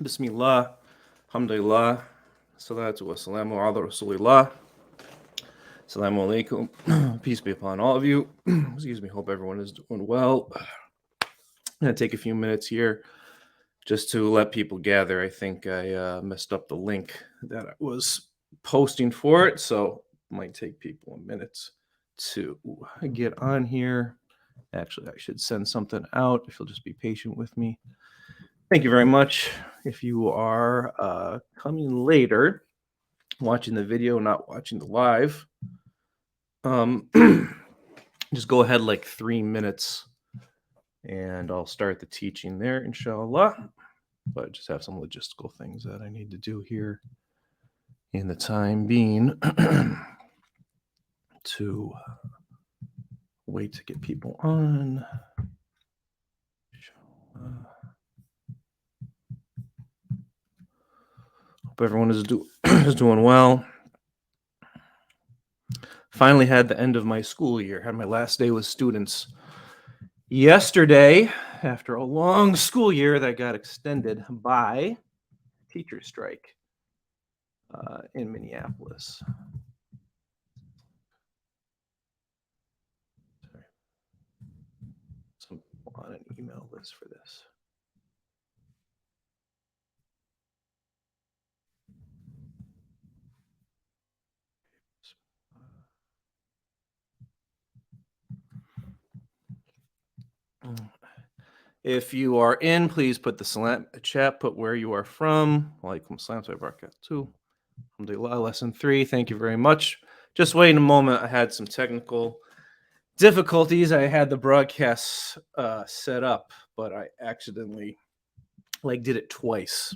Bismillah, alhamdulillah, salatu wassalamu ala rasulillah. Assalamu alaikum. Peace be upon all of you. Excuse me, hope everyone is doing well. I'm going to take a few minutes here just to let people gather. I think I messed up the link that I was posting for it, so it might take people a minute to get on here. Actually, I should send something out if you'll just be patient with me. Thank you very much. If you are coming later, watching the video, not watching the live, just go ahead like 3 minutes and I'll start the teaching there, inshallah. But just have some logistical things that I need to do here in the time being to wait to get people on. Hope everyone is doing well. Finally had the end of my school year. Had my last day with students yesterday after a long school year that got extended by teacher strike in Minneapolis. Sorry. Some on an email list for this. If you are in, please put the salam chat, put where you are from. Walaikum salam wa barakatuh. Alhamdulillah, lesson 3. Thank you very much. Just wait a moment. I had some technical difficulties. I had the broadcast set up, but I accidentally did it twice.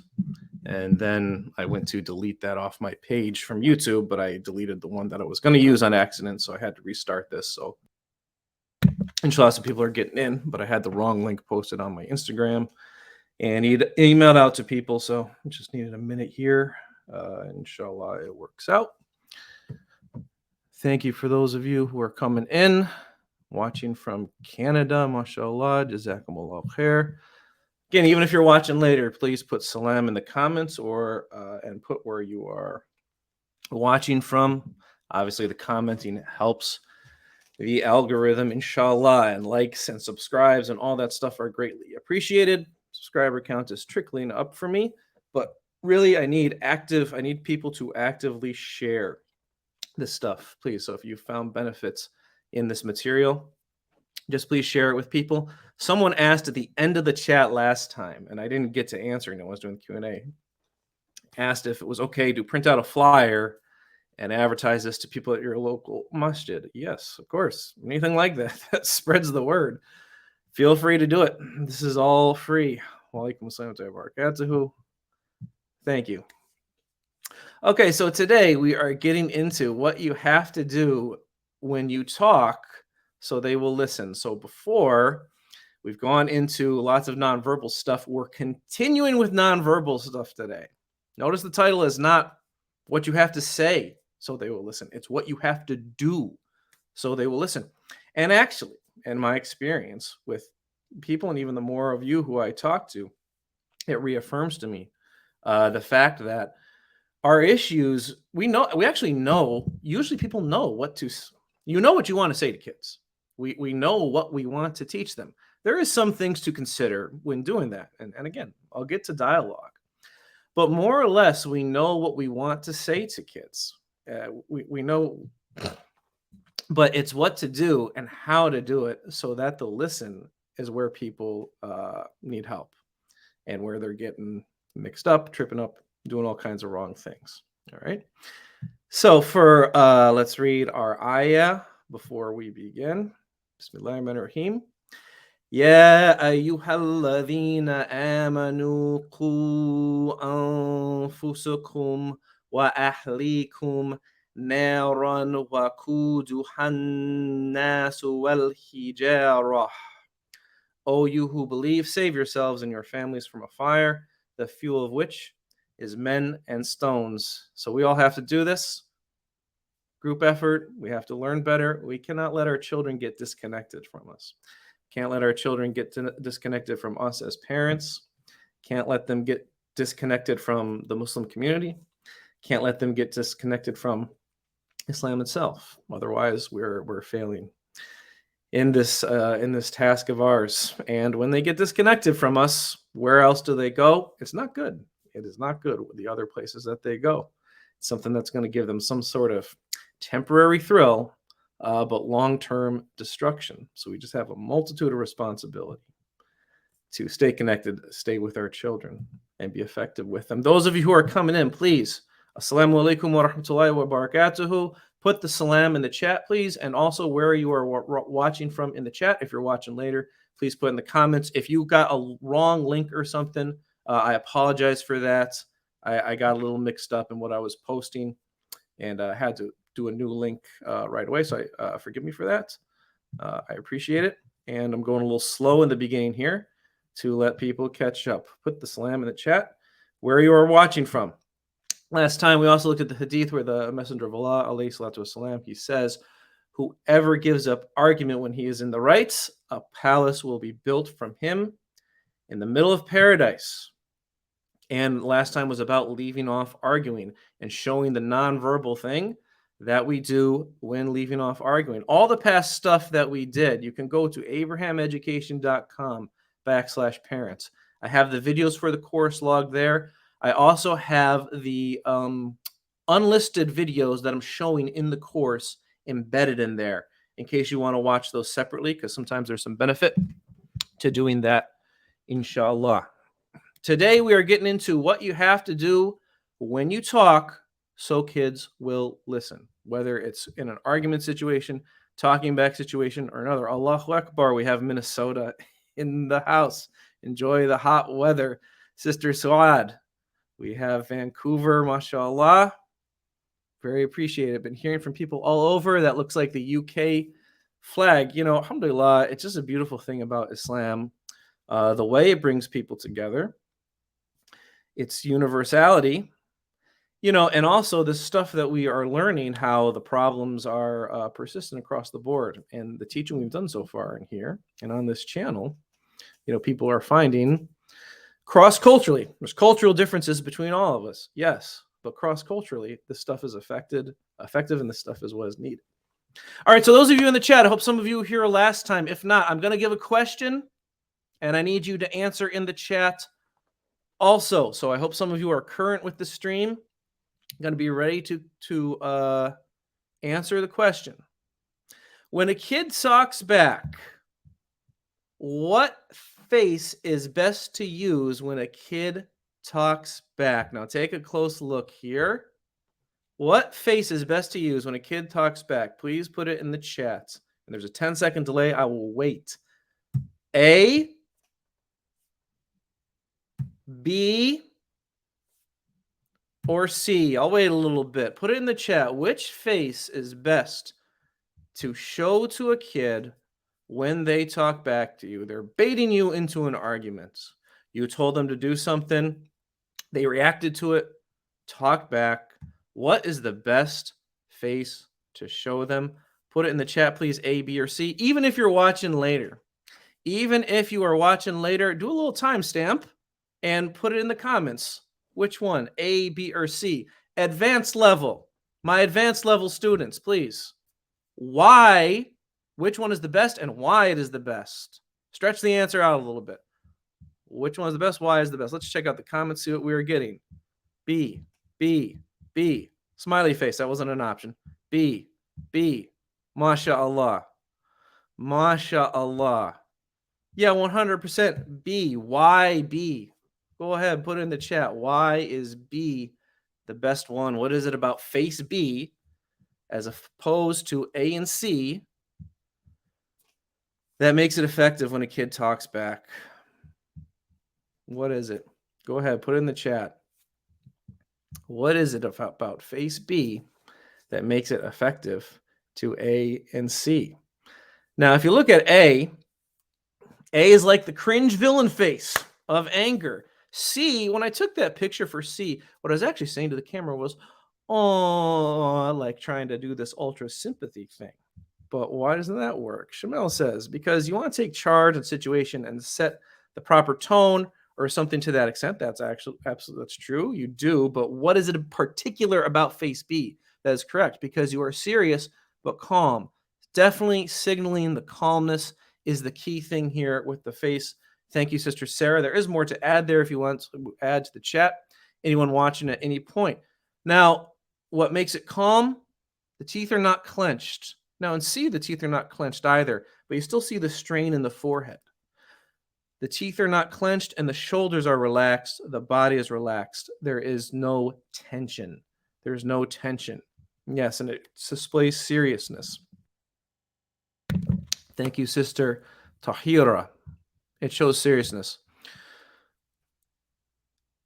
And then I went to delete that off my page from YouTube, but I deleted the one that I was going to use on accident. So I had to restart this. So inshallah, some people are getting in, but I had the wrong link posted on my Instagram and emailed out to people. So I just needed a minute here. Inshallah, it works out. Thank you for those of you who are coming in, watching from Canada. MashaAllah, Jazakumullah khair. Again, even if you're watching later, please put salam in the comments or and put where you are watching from. Obviously, the commenting helps the algorithm, inshallah, and likes and subscribes and all that stuff are greatly appreciated. Subscriber count is trickling up for me, but really I need people to actively share this stuff, please. So if you found benefits in this material, just please share it with people. Someone asked at the end of the chat last time, and I didn't get to answering. I was doing Q&A. Asked if it was okay to print out a flyer and advertise this to people at your local masjid. Yes, of course. Anything like that that spreads the word, feel free to do it. This is all free. Walaikum assalam wa barakatuhu. Thank you. Okay, so today we are getting into what you have to do when you talk so they will listen. So before, we've gone into lots of nonverbal stuff. We're continuing with nonverbal stuff today. Notice the title is not what you have to say so they will listen. It's what you have to do so they will listen. And actually, in my experience with people and even the more of you who I talk to, it reaffirms to me the fact that our issues, we actually know, usually people know what you want to say to kids. We know what we want to teach them. There is some things to consider when doing that. And again, I'll get to dialogue. But more or less, we know what we want to say to kids. We know, but it's what to do and how to do it so that the listen is where people need help and where they're getting mixed up, tripping up, doing all kinds of wrong things. All right. So let's read our ayah before we begin. Bismillahirrahmanirrahim. يا أيها الذين آمنوا قوا أنفسكم وأهليكم نارا وقودها الناس والحجارة. O you who believe, save yourselves and your families from a fire, the fuel of which is men and stones. So we all have to do this. Group effort. We have to learn better. We cannot let our children get disconnected from us. Can't let our children get disconnected from us as parents. Can't let them get disconnected from the Muslim community. Can't let them get disconnected from Islam itself. Otherwise, we're failing in this task of ours. And when they get disconnected from us, where else do they go? It's not good. It is not good with the other places that they go. It's something that's going to give them some sort of temporary thrill, but long-term destruction. So we just have a multitude of responsibility to stay connected, stay with our children, and be effective with them. Those of you who are coming in, please, assalamu alaikum wa rahmatullahi wa barakatuhu. Put the salam in the chat, please, and also where you are watching from in the chat. If you're watching later, please put in the comments. If you got a wrong link or something, I apologize for that. I got a little mixed up in what I was posting, and I had to do a new link right away, so forgive me for that. I appreciate it, and I'm going a little slow in the beginning here to let people catch up. Put the salam in the chat where you are watching from. Last time we also looked at the hadith where the Messenger of Allah, alayhi salatu wasalam, he says, whoever gives up argument when he is in the right, a palace will be built from him in the middle of paradise. And last time was about leaving off arguing and showing the nonverbal thing that we do when leaving off arguing. All the past stuff that we did, you can go to abrahameducation.com/parents. I have the videos for the course log there. I also have the unlisted videos that I'm showing in the course embedded in there in case you want to watch those separately, because sometimes there's some benefit to doing that, inshallah. Today we are getting into what you have to do when you talk so kids will listen, whether it's in an argument situation, talking back situation, or another. Allahu Akbar, we have Minnesota in the house. Enjoy the hot weather. Sister Suad, we have Vancouver, mashallah. Very appreciated. Been hearing from people all over. That looks like the UK flag. You know, alhamdulillah, it's just a beautiful thing about Islam. The way it brings people together, its universality, you know, and also the stuff that we are learning, how the problems are persistent across the board. And the teaching we've done so far in here and on this channel, you know, people are finding cross-culturally, there's cultural differences between all of us, yes, but cross-culturally, this stuff is effective, and this stuff is what is needed. All right, so those of you in the chat, I hope some of you were here last time. If not, I'm going to give a question, and I need you to answer in the chat also. So I hope some of you are current with the stream. I'm going to be ready to answer the question. When a kid talks back, what face is best to use when a kid talks back? Now take a close look here. What face is best to use when a kid talks back? Please put it in the chat. And there's a 10-second delay. I will wait. A, B, or C? I'll wait a little bit. Put it in the chat. Which face is best to show to a kid when they talk back to you? They're baiting you into an argument. You told them to do something. They reacted to it. Talk back. What is the best face to show them? Put it in the chat, please, A, B, or C. Even if you're watching later. Even if you are watching later, do a little timestamp and put it in the comments. Which one? A, B, or C? Advanced level. My advanced level students, please. Why? Which one is the best and why it is the best? Stretch the answer out a little bit. Which one is the best? Why is the best? Let's check out the comments, see what we are getting. B, B, B. Smiley face. That wasn't an option. B, B. MashaAllah. MashaAllah. Yeah, 100% B. Why B? Go ahead, put it in the chat. Why is B the best one? What is it about face B as opposed to A and C that makes it effective when a kid talks back? What is it? Go ahead, put it in the chat. What is it about face B that makes it effective to A and C? Now, if you look at A is like the cringe villain face of anger. C, when I took that picture for C, what I was actually saying to the camera was, oh, like trying to do this ultra sympathy thing. But why doesn't that work? Shamel says, because you want to take charge of the situation and set the proper tone or something to that extent. That's actually absolutely that's true. You do, but what is it in particular about face B that is correct? Because you are serious but calm. Definitely signaling the calmness is the key thing here with the face. Thank you, Sister Sarah. There is more to add there if you want to add to the chat. Anyone watching at any point. Now, what makes it calm? The teeth are not clenched. Now, in C, the teeth are not clenched either, but you still see the strain in the forehead. The teeth are not clenched and the shoulders are relaxed. The body is relaxed. There is no tension. There's no tension. Yes, and it displays seriousness. Thank you, Sister Tahira. It shows seriousness.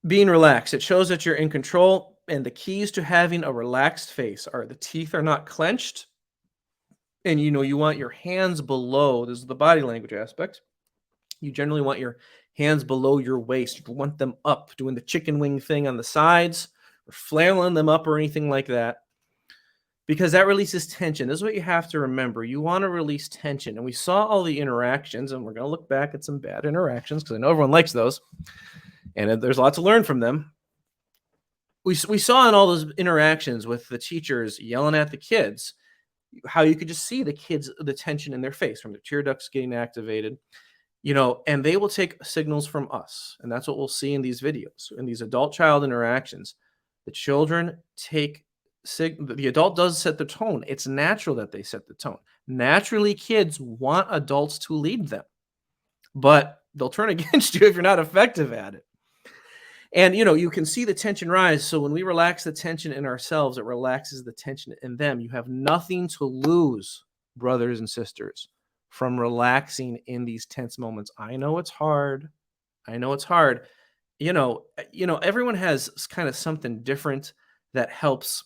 Being relaxed, it shows that you're in control, and the keys to having a relaxed face are the teeth are not clenched, and you want your hands below. This is the body language aspect. You generally want your hands below your waist. You want them up, doing the chicken wing thing on the sides, or flailing them up or anything like that, because that releases tension. This is what you have to remember. You want to release tension. And we saw all the interactions, and we're going to look back at some bad interactions because I know everyone likes those, and there's a lot to learn from them. We saw in all those interactions with the teachers yelling at the kids, how you could just see the kids, the tension in their face from the tear ducts getting activated, and they will take signals from us. And that's what we'll see in these videos, in these adult-child interactions. The children take the adult does set the tone. It's natural that they set the tone. Naturally, kids want adults to lead them, but they'll turn against you if you're not effective at it. And, you can see the tension rise. So when we relax the tension in ourselves, it relaxes the tension in them. You have nothing to lose, brothers and sisters, from relaxing in these tense moments. I know it's hard. Everyone has kind of something different that helps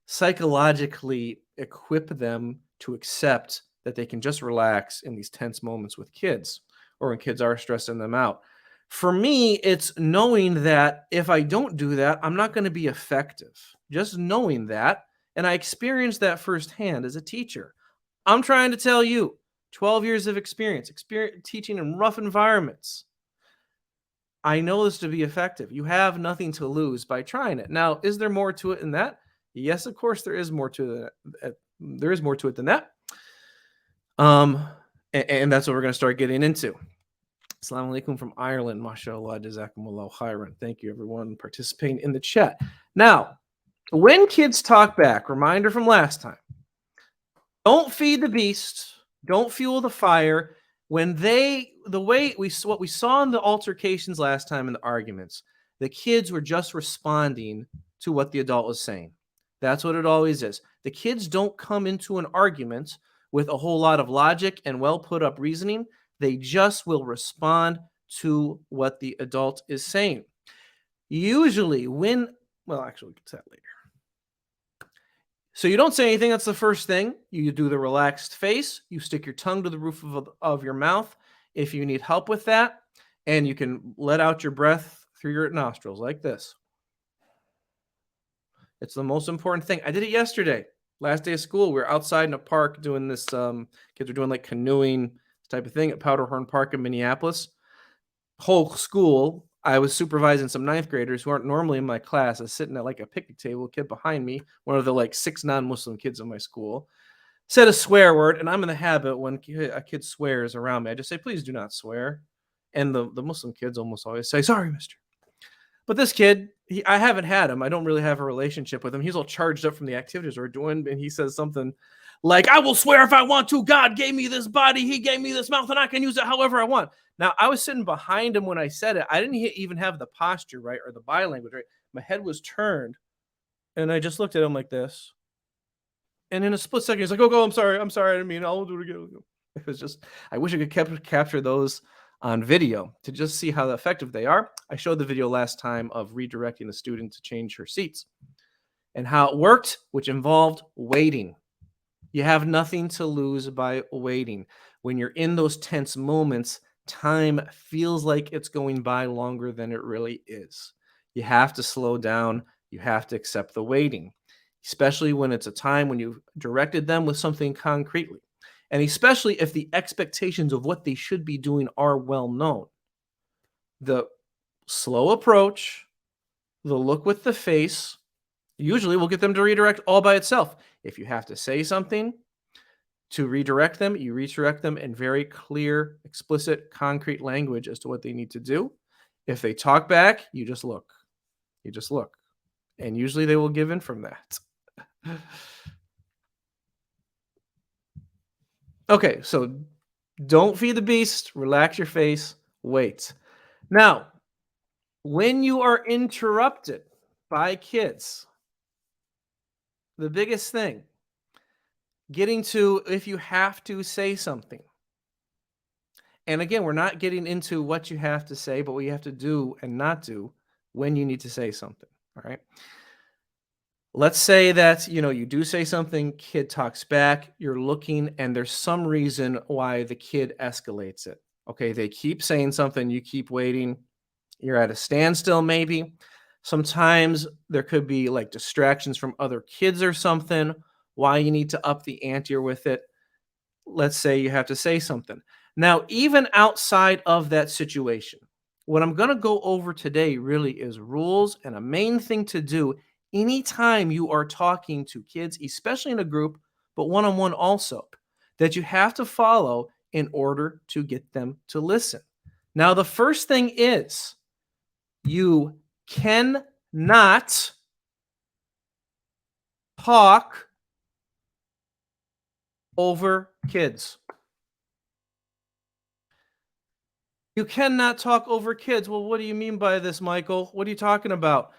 psychologically equip them to accept that they can just relax in these tense moments with kids, or when kids are stressing them out. For me, it's knowing that if I don't do that, I'm not going to be effective. Just knowing that. And I experienced that firsthand as a teacher. I'm trying to tell you, 12 years of experience teaching in rough environments. I know this to be effective. You have nothing to lose by trying it. Now, is there more to it than that? Yes, of course, there is more to it. There is more to it than that. And that's what we're going to start getting into. Assalamu alaikum from Ireland. MashaAllah, jazakumullah khairan. Thank you, everyone, participating in the chat. Now, when kids talk back, reminder from last time, don't feed the beast. Don't fuel the fire. What we saw in the altercations last time in the arguments, the kids were just responding to what the adult was saying. That's what it always is. The kids don't come into an argument with a whole lot of logic and well put up reasoning. They just will respond to what the adult is saying. Usually actually, we can say that later. So you don't say anything. That's the first thing. You do the relaxed face. You stick your tongue to the roof of your mouth if you need help with that. And you can let out your breath through your nostrils like this. It's the most important thing. I did it yesterday. Last day of school. We were outside in a park doing this. Kids were doing like canoeing type of thing at Powderhorn Park in Minneapolis. Whole school. I was supervising some ninth graders who aren't normally in my class. I was sitting at like a picnic table, a kid behind me, one of the like 6 non-Muslim kids in my school, said a swear word, and I'm in the habit when a kid swears around me, I just say, please do not swear. And the Muslim kids almost always say, sorry, mister. But this kid, I haven't had him. I don't really have a relationship with him. He's all charged up from the activities we're doing, and he says something like, I will swear if I want to. God gave me this body. He gave me this mouth, and I can use it however I want. Now, I was sitting behind him when I said it. I didn't even have the posture right or the body language right. My head was turned, and I just looked at him like this. And in a split second, he's like, oh, I'm sorry. I didn't mean it. I'll do it again. It was just, I wish I could capture those on video to just see how effective they are. I showed the video last time of redirecting the student to change her seats and how it worked, which involved waiting. You have nothing to lose by waiting. When you're in those tense moments, time feels like it's going by longer than it really is. You have to slow down. You have to accept the waiting, especially when it's a time when you've directed them with something concretely. And especially if the expectations of what they should be doing are well known. The slow approach, the look with the face, usually will get them to redirect all by itself. If you have to say something to redirect them, you redirect them in very clear, explicit, concrete language as to what they need to do. If they talk back, you just look. You just look. And usually they will give in from that. Okay, so don't feed the beast, relax your face, wait. Now, when you are interrupted by kids, the biggest thing, getting to if you have to say something. And again, we're not getting into what you have to say, but what you have to do and not do when you need to say something. All right. Let's say that, you do say something, kid talks back, you're looking, and there's some reason why the kid escalates it. Okay. They keep saying something, you keep waiting, you're at a standstill, maybe. Sometimes there could be like distractions from other kids or something, why you need to up the ante with it. Let's say you have to say something. Now, even outside of that situation, what I'm going to go over today really is rules and a main thing to do anytime you are talking to kids, especially in a group, but one-on-one also, that you have to follow in order to get them to listen. Now, the first thing is you cannot talk over kids. You cannot talk over kids. Well, what do you mean by this, Michael? What are you talking about?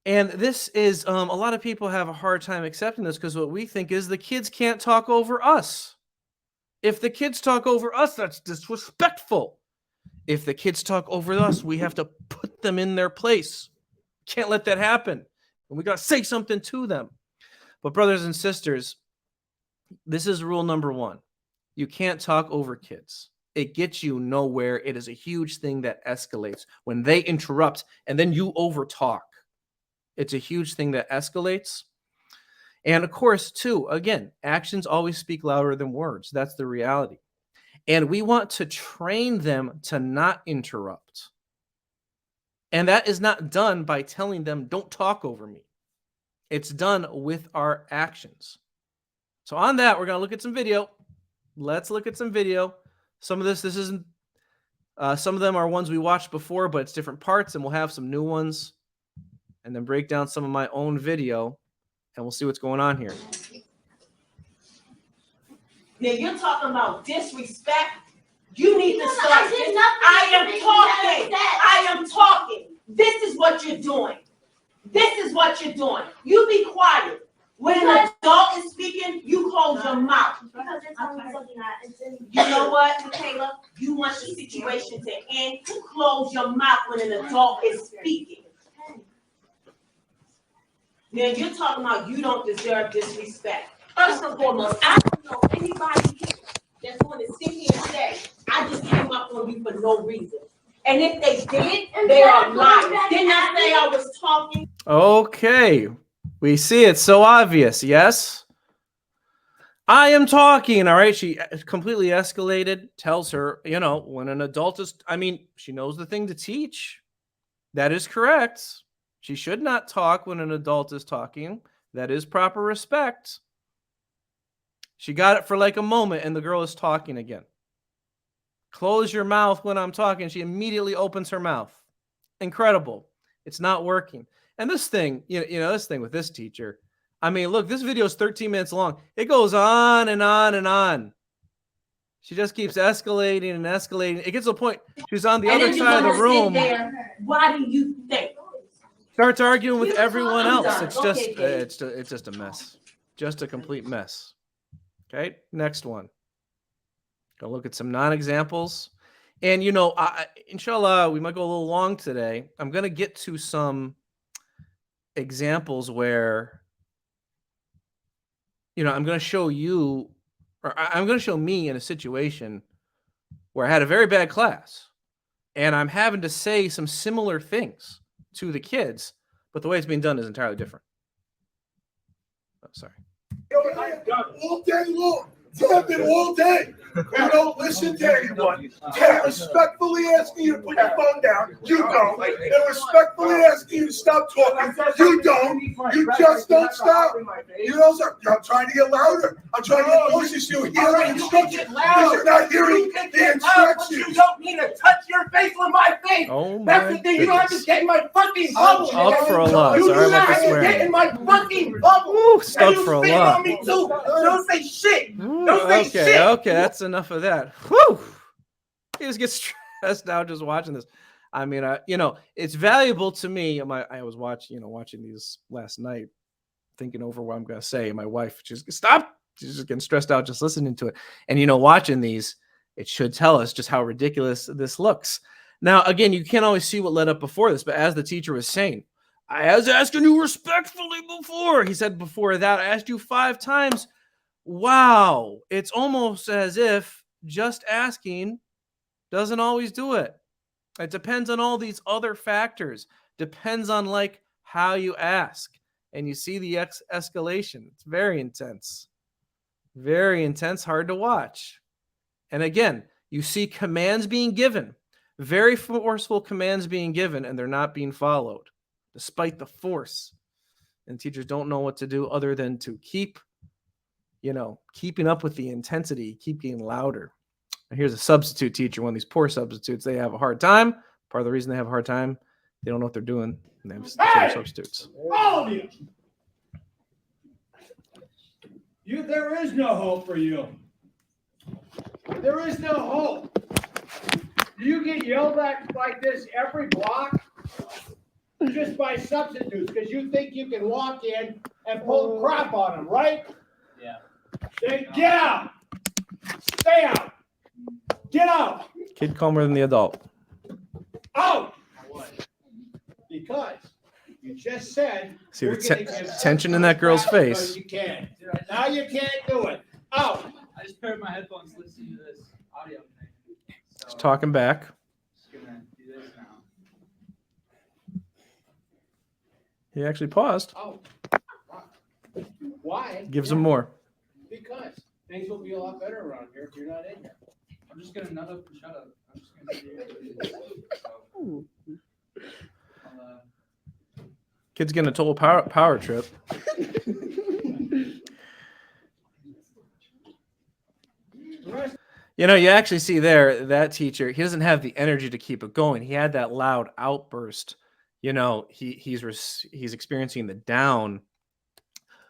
And this is, a lot of people have a hard time accepting this because what we think is the kids can't talk over us. If the kids talk over us, that's disrespectful. If the kids talk over us, we have to put them in their place. Can't let that happen. And we got to say something to them. But brothers and sisters, this is rule number one. You can't talk over kids. It gets you nowhere. It is a huge thing that escalates when they interrupt and then you overtalk. It's a huge thing that escalates. And of course, too, again, actions always speak louder than words. That's the reality. And we want to train them to not interrupt. And that is not done by telling them, don't talk over me. It's done with our actions. So on that, we're going to look at some video. Let's look at some video. Some of this isn't, some of them are ones we watched before, but it's different parts, and we'll have some new ones, and then break down some of my own video, and we'll see what's going on here. Now you're talking about disrespect. You need to start. I am talking. This is what you're doing. This is what you're doing. You be quiet. When an adult is speaking, you close your mouth. You know what, Michaela? You want the situation to end. You close your mouth when an adult is speaking. Now you're talking about you don't deserve disrespect. First and foremost, I don't know anybody that's going to sit here and say, I just came up on you for no reason. And if they did, they are lying. Didn't I say I was talking? Okay. We see it's so obvious, yes? I am talking, all right? She completely escalated, tells her, when an adult is, she knows the thing to teach. That is correct. She should not talk when an adult is talking. That is proper respect. She got it for like a moment, and the girl is talking again. Close your mouth when I'm talking. She immediately opens her mouth. Incredible. It's not working. And this thing, this thing with this teacher, look, this video is 13 minutes long. It goes on and on and on. She just keeps escalating and escalating. It gets to a point she's on the other side of the room. Why do you think? Starts arguing with everyone else. It's just a mess. Just a complete mess. Okay, next one. Gonna look at some non-examples. And inshallah, we might go a little long today. I'm gonna get to some examples where I'm going to show you, or I'm going to show me in a situation where I had a very bad class and I'm having to say some similar things to the kids, but the way it's being done is entirely different. Oh, sorry. All day long. It's happened all day. You don't listen to anyone. They're respectfully asking you to put your phone down. You don't. They're respectfully asking you to stop talking. You don't. You just don't stop. You know, sir, I'm trying to get louder. I'm trying to get closer so you hear the instructions. You're not hearing the instructions. You don't need to touch your face with my face. Oh my That's the thing. You don't have to get in my fucking bubble. Out for a loss. You Sorry do about not the have to get swearing. in my fucking bubble. Ooh, stuck And for a you spit lot. on me too. Don't say shit. Ooh, Don't say shit. okay, that's enough of that. Whew. You just get stressed out just watching this. I mean, it's valuable to me. I was watching these last night, thinking over what I'm gonna say. My wife, she's stop. She's just getting stressed out just listening to it. And watching these, it should tell us just how ridiculous this looks. Now, again, you can't always see what led up before this, but as the teacher was saying, I was asking you respectfully before. He said before that, I asked you 5 times. Wow. It's almost as if just asking doesn't always do it. It depends on all these other factors. Depends on how you ask. And you see the escalation. It's very intense. Very intense, hard to watch. And again, you see commands being given. Very forceful commands being given, and they're not being followed, despite the force. And teachers don't know what to do other than to keeping up with the intensity, keep getting louder. And here's a substitute teacher, one of these poor substitutes. They have a hard time. Part of the reason they have a hard time, they don't know what they're doing. And they have substitutes. All of you. There is no hope for you. There is no hope. You get yelled at like this every block just by substitutes because you think you can walk in and pull crap on them, right? Yeah. Then get out. Stay out. Get out. Kid calmer than the adult. Out. Because you just said. See you're the gonna give tension in that girl's substitutes face. because you can. Now you can't do it. Out. I just paired my headphones listening to this audio thing. So He's talking back. just gonna do this now. He actually paused. Out. Why? Gives him more. Because things will be a lot better around here if you're not in here. I'm just gonna nut up and shut up. I'm just gonna see what it is. So, I'll, Kid's getting a total power trip. You actually see there that teacher, he doesn't have the energy to keep it going. He had that loud outburst. He's experiencing the down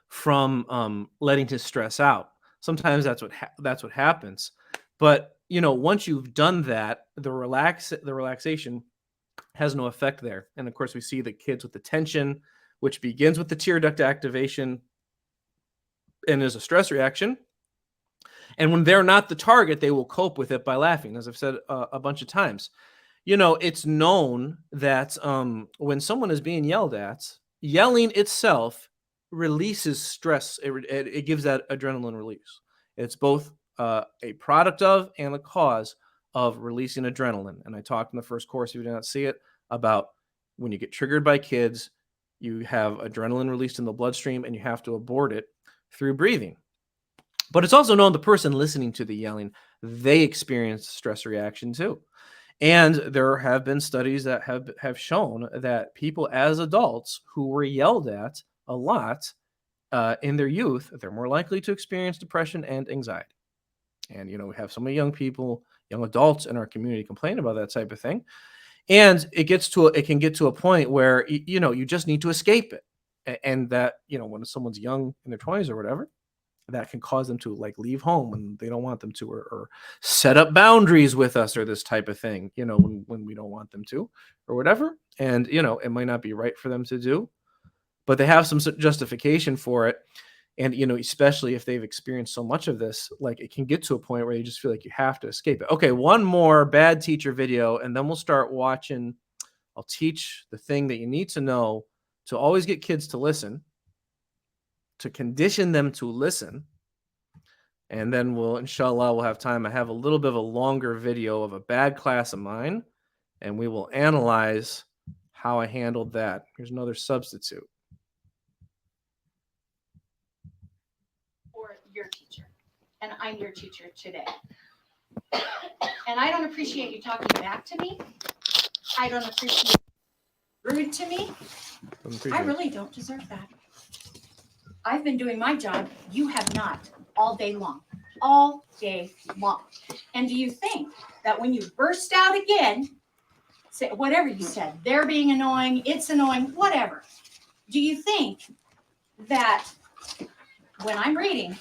from letting his stress out. Sometimes that's what happens. But once you've done that, the relaxation has no effect there. And of course, we see the kids with the tension, which begins with the tear duct activation and is a stress reaction. And when they're not the target, they will cope with it by laughing, as I've said a bunch of times. It's known that when someone is being yelled at, yelling itself releases stress. It gives that adrenaline release. It's both a product of and a cause of releasing adrenaline. And I talked in the first course, if you did not see it, about when you get triggered by kids, you have adrenaline released in the bloodstream and you have to abort it through breathing. But it's also known the person listening to the yelling, they experience stress reaction too. And there have been studies that have shown that people as adults who were yelled at a lot in their youth, they're more likely to experience depression and anxiety. And, we have so many young people, young adults in our community complain about that type of thing. And it can get to a point where, you just need to escape it. And that, when someone's young in their 20s or whatever, that can cause them to leave home when they don't want them to, or set up boundaries with us or this type of thing, when we don't want them to or whatever. And, it might not be right for them to do, but they have some justification for it. And, especially if they've experienced so much of this, it can get to a point where you just feel like you have to escape it. Okay, one more bad teacher video, and then we'll start watching. I'll teach the thing that you need to know to always get kids to listen, to condition them to listen. And then inshallah, we'll have time. I have a little bit of a longer video of a bad class of mine, and we will analyze how I handled that. Here's another substitute. Or your teacher, and I'm your teacher today. And I don't appreciate you talking back to me. I don't appreciate rude to me. I really don't deserve that. I've been doing my job. You have not, all day long. All day long. And do you think that when you burst out again, say whatever you said, they're being annoying, it's annoying, whatever. Do you think that when I'm reading,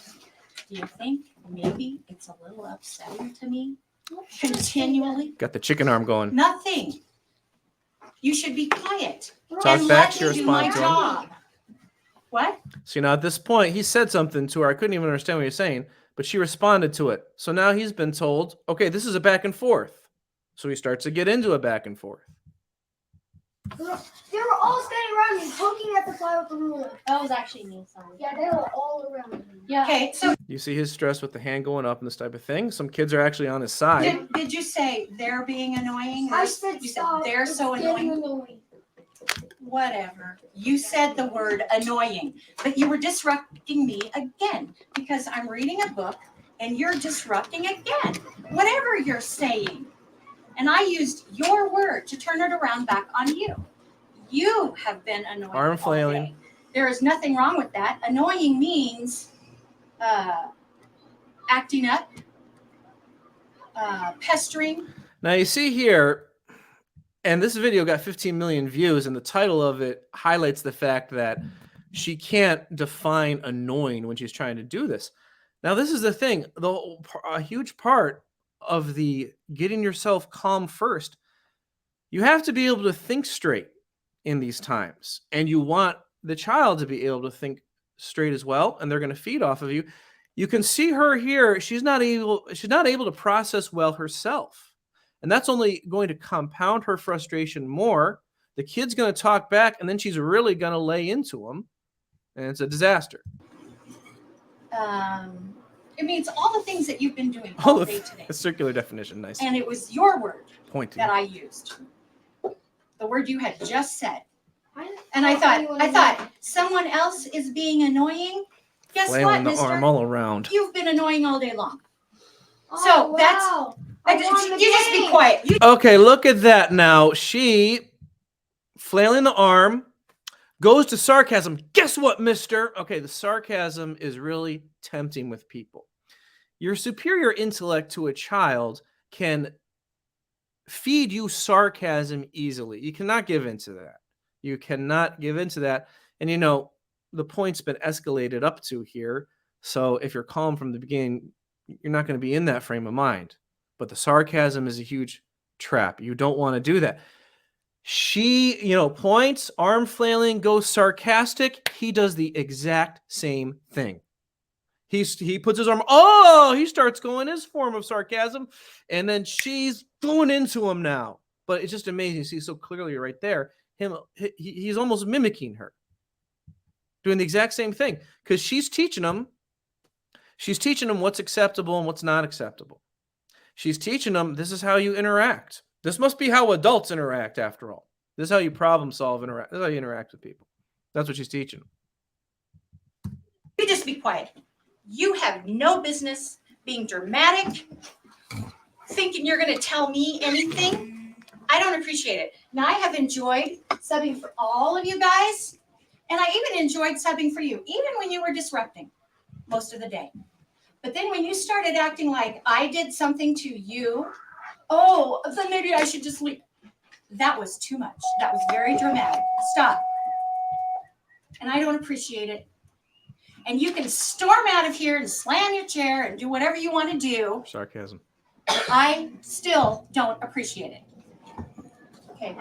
do you think maybe it's a little upsetting to me continually? Got the chicken arm going. Nothing. You should be quiet Talk and back let to your me do my response. job. What? So now at this point, he said something to her. I couldn't even understand what he was saying, but she responded to it. So now he's been told, okay, this is a back and forth. So he starts to get into a back and forth. They were all standing around me, poking at the fly with the ruler. That was actually me, sorry. Yeah, they were all around me. Yeah. Okay, so You see his stress with the hand going up and this type of thing. Some kids are actually on his side. did you say they're being annoying? I said You said stop. they're It's so getting annoying. Whatever. You said the word annoying, but you were disrupting me again because I'm reading a book and you're disrupting again. Whatever you're saying. And I used your word to turn it around back on you. You have been annoying. Arm all flailing. day. There is nothing wrong with that. Annoying means acting up, pestering. Now you see here, and this video got 15 million views, and the title of it highlights the fact that she can't define annoying when she's trying to do this. Now this is the thing, a huge part of the getting yourself calm first, you have to be able to think straight in these times, and you want the child to be able to think straight as well, and they're going to feed off of you. You can see her here, she's not able to process well herself. And that's only going to compound her frustration more. The kid's going to talk back, and then she's really going to lay into him, and it's a disaster. It means all the things that you've been doing all day today. A circular definition, nice. And it was your word Pointing. that I used. The word you had just said. I And I thought someone else is being annoying. Guess what, Flailing the mister? arm all around. You've been annoying all day long. Oh, So that's- wow. I won the You just be game. quiet. You Okay, look at that now. She, flailing the arm, goes to sarcasm. Guess what, mister? Okay, the sarcasm is really tempting with people. Your superior intellect to a child can feed you sarcasm easily. You cannot give into that. You cannot give into that. And you know, the point's been escalated up to here. So if you're calm from the beginning, you're not going to be in that frame of mind. But the sarcasm is a huge trap. You don't want to do that. She, points, arm flailing, goes sarcastic. He does the exact same thing. He puts his arm, he starts going his form of sarcasm, and then she's going into him now. But it's just amazing. You see so clearly right there. He's almost mimicking her, doing the exact same thing, because she's teaching him what's acceptable and what's not acceptable. She's teaching them, this is how you interact. This must be how adults interact, after all. This is how you problem solve, this is how you interact with people. That's what she's teaching them. You just be quiet. You have no business being dramatic, thinking you're going to tell me anything. I don't appreciate it. Now, I have enjoyed subbing for all of you guys, and I even enjoyed subbing for you, even when you were disrupting most of the day. But then when you started acting like I did something to you, then maybe I should just leave. That was too much. That was very dramatic. Stop. And I don't appreciate it. And you can storm out of here and slam your chair and do whatever you want to do. Sarcasm. But I still don't appreciate it. Okay.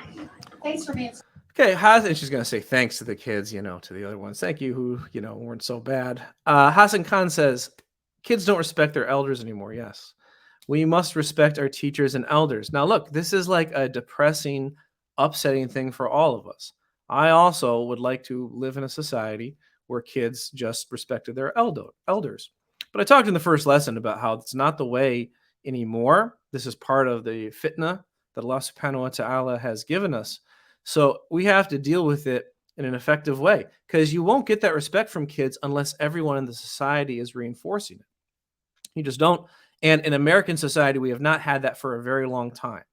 Thanks for being. Okay, Hassan, she's going to say thanks to the kids, to the other ones. Thank you who, weren't so bad. Hassan Khan says, kids don't respect their elders anymore. Yes. We must respect our teachers and elders. Now, look, this is like a depressing, upsetting thing for all of us. I also would like to live in a society where kids just respected their elders. But I talked in the first lesson about how it's not the way anymore. This is part of the fitna that Allah subhanahu wa ta'ala has given us. So we have to deal with it in an effective way, because you won't get that respect from kids unless everyone in the society is reinforcing it. You just don't. And in American society, we have not had that for a very long time.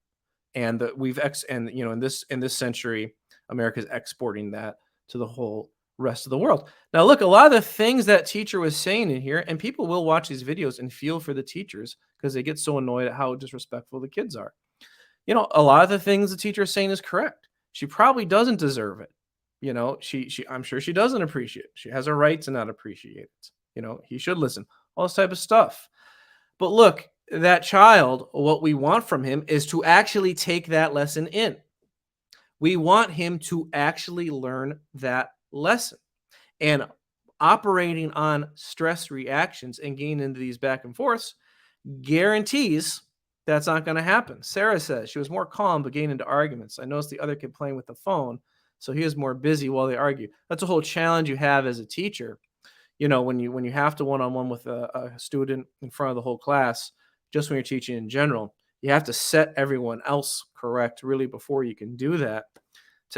And in this century, America's exporting that to the whole rest of the world. Now, look, a lot of the things that teacher was saying in here, and people will watch these videos and feel for the teachers because they get so annoyed at how disrespectful the kids are. A lot of the things the teacher is saying is correct. She probably doesn't deserve it. I'm sure she doesn't appreciate it. She has a right to not appreciate it. He should listen, all this type of stuff. But look, that child, what we want from him is to actually take that lesson in. We want him to actually learn that lesson. And operating on stress reactions and getting into these back and forths guarantees that's not going to happen. Sarah says she was more calm but getting into arguments. I noticed the other kid playing with the phone, so he was more busy while they argue. That's a whole challenge you have as a teacher. When you have to one-on-one with a student in front of the whole class, just when you're teaching in general, you have to set everyone else correct really before you can do that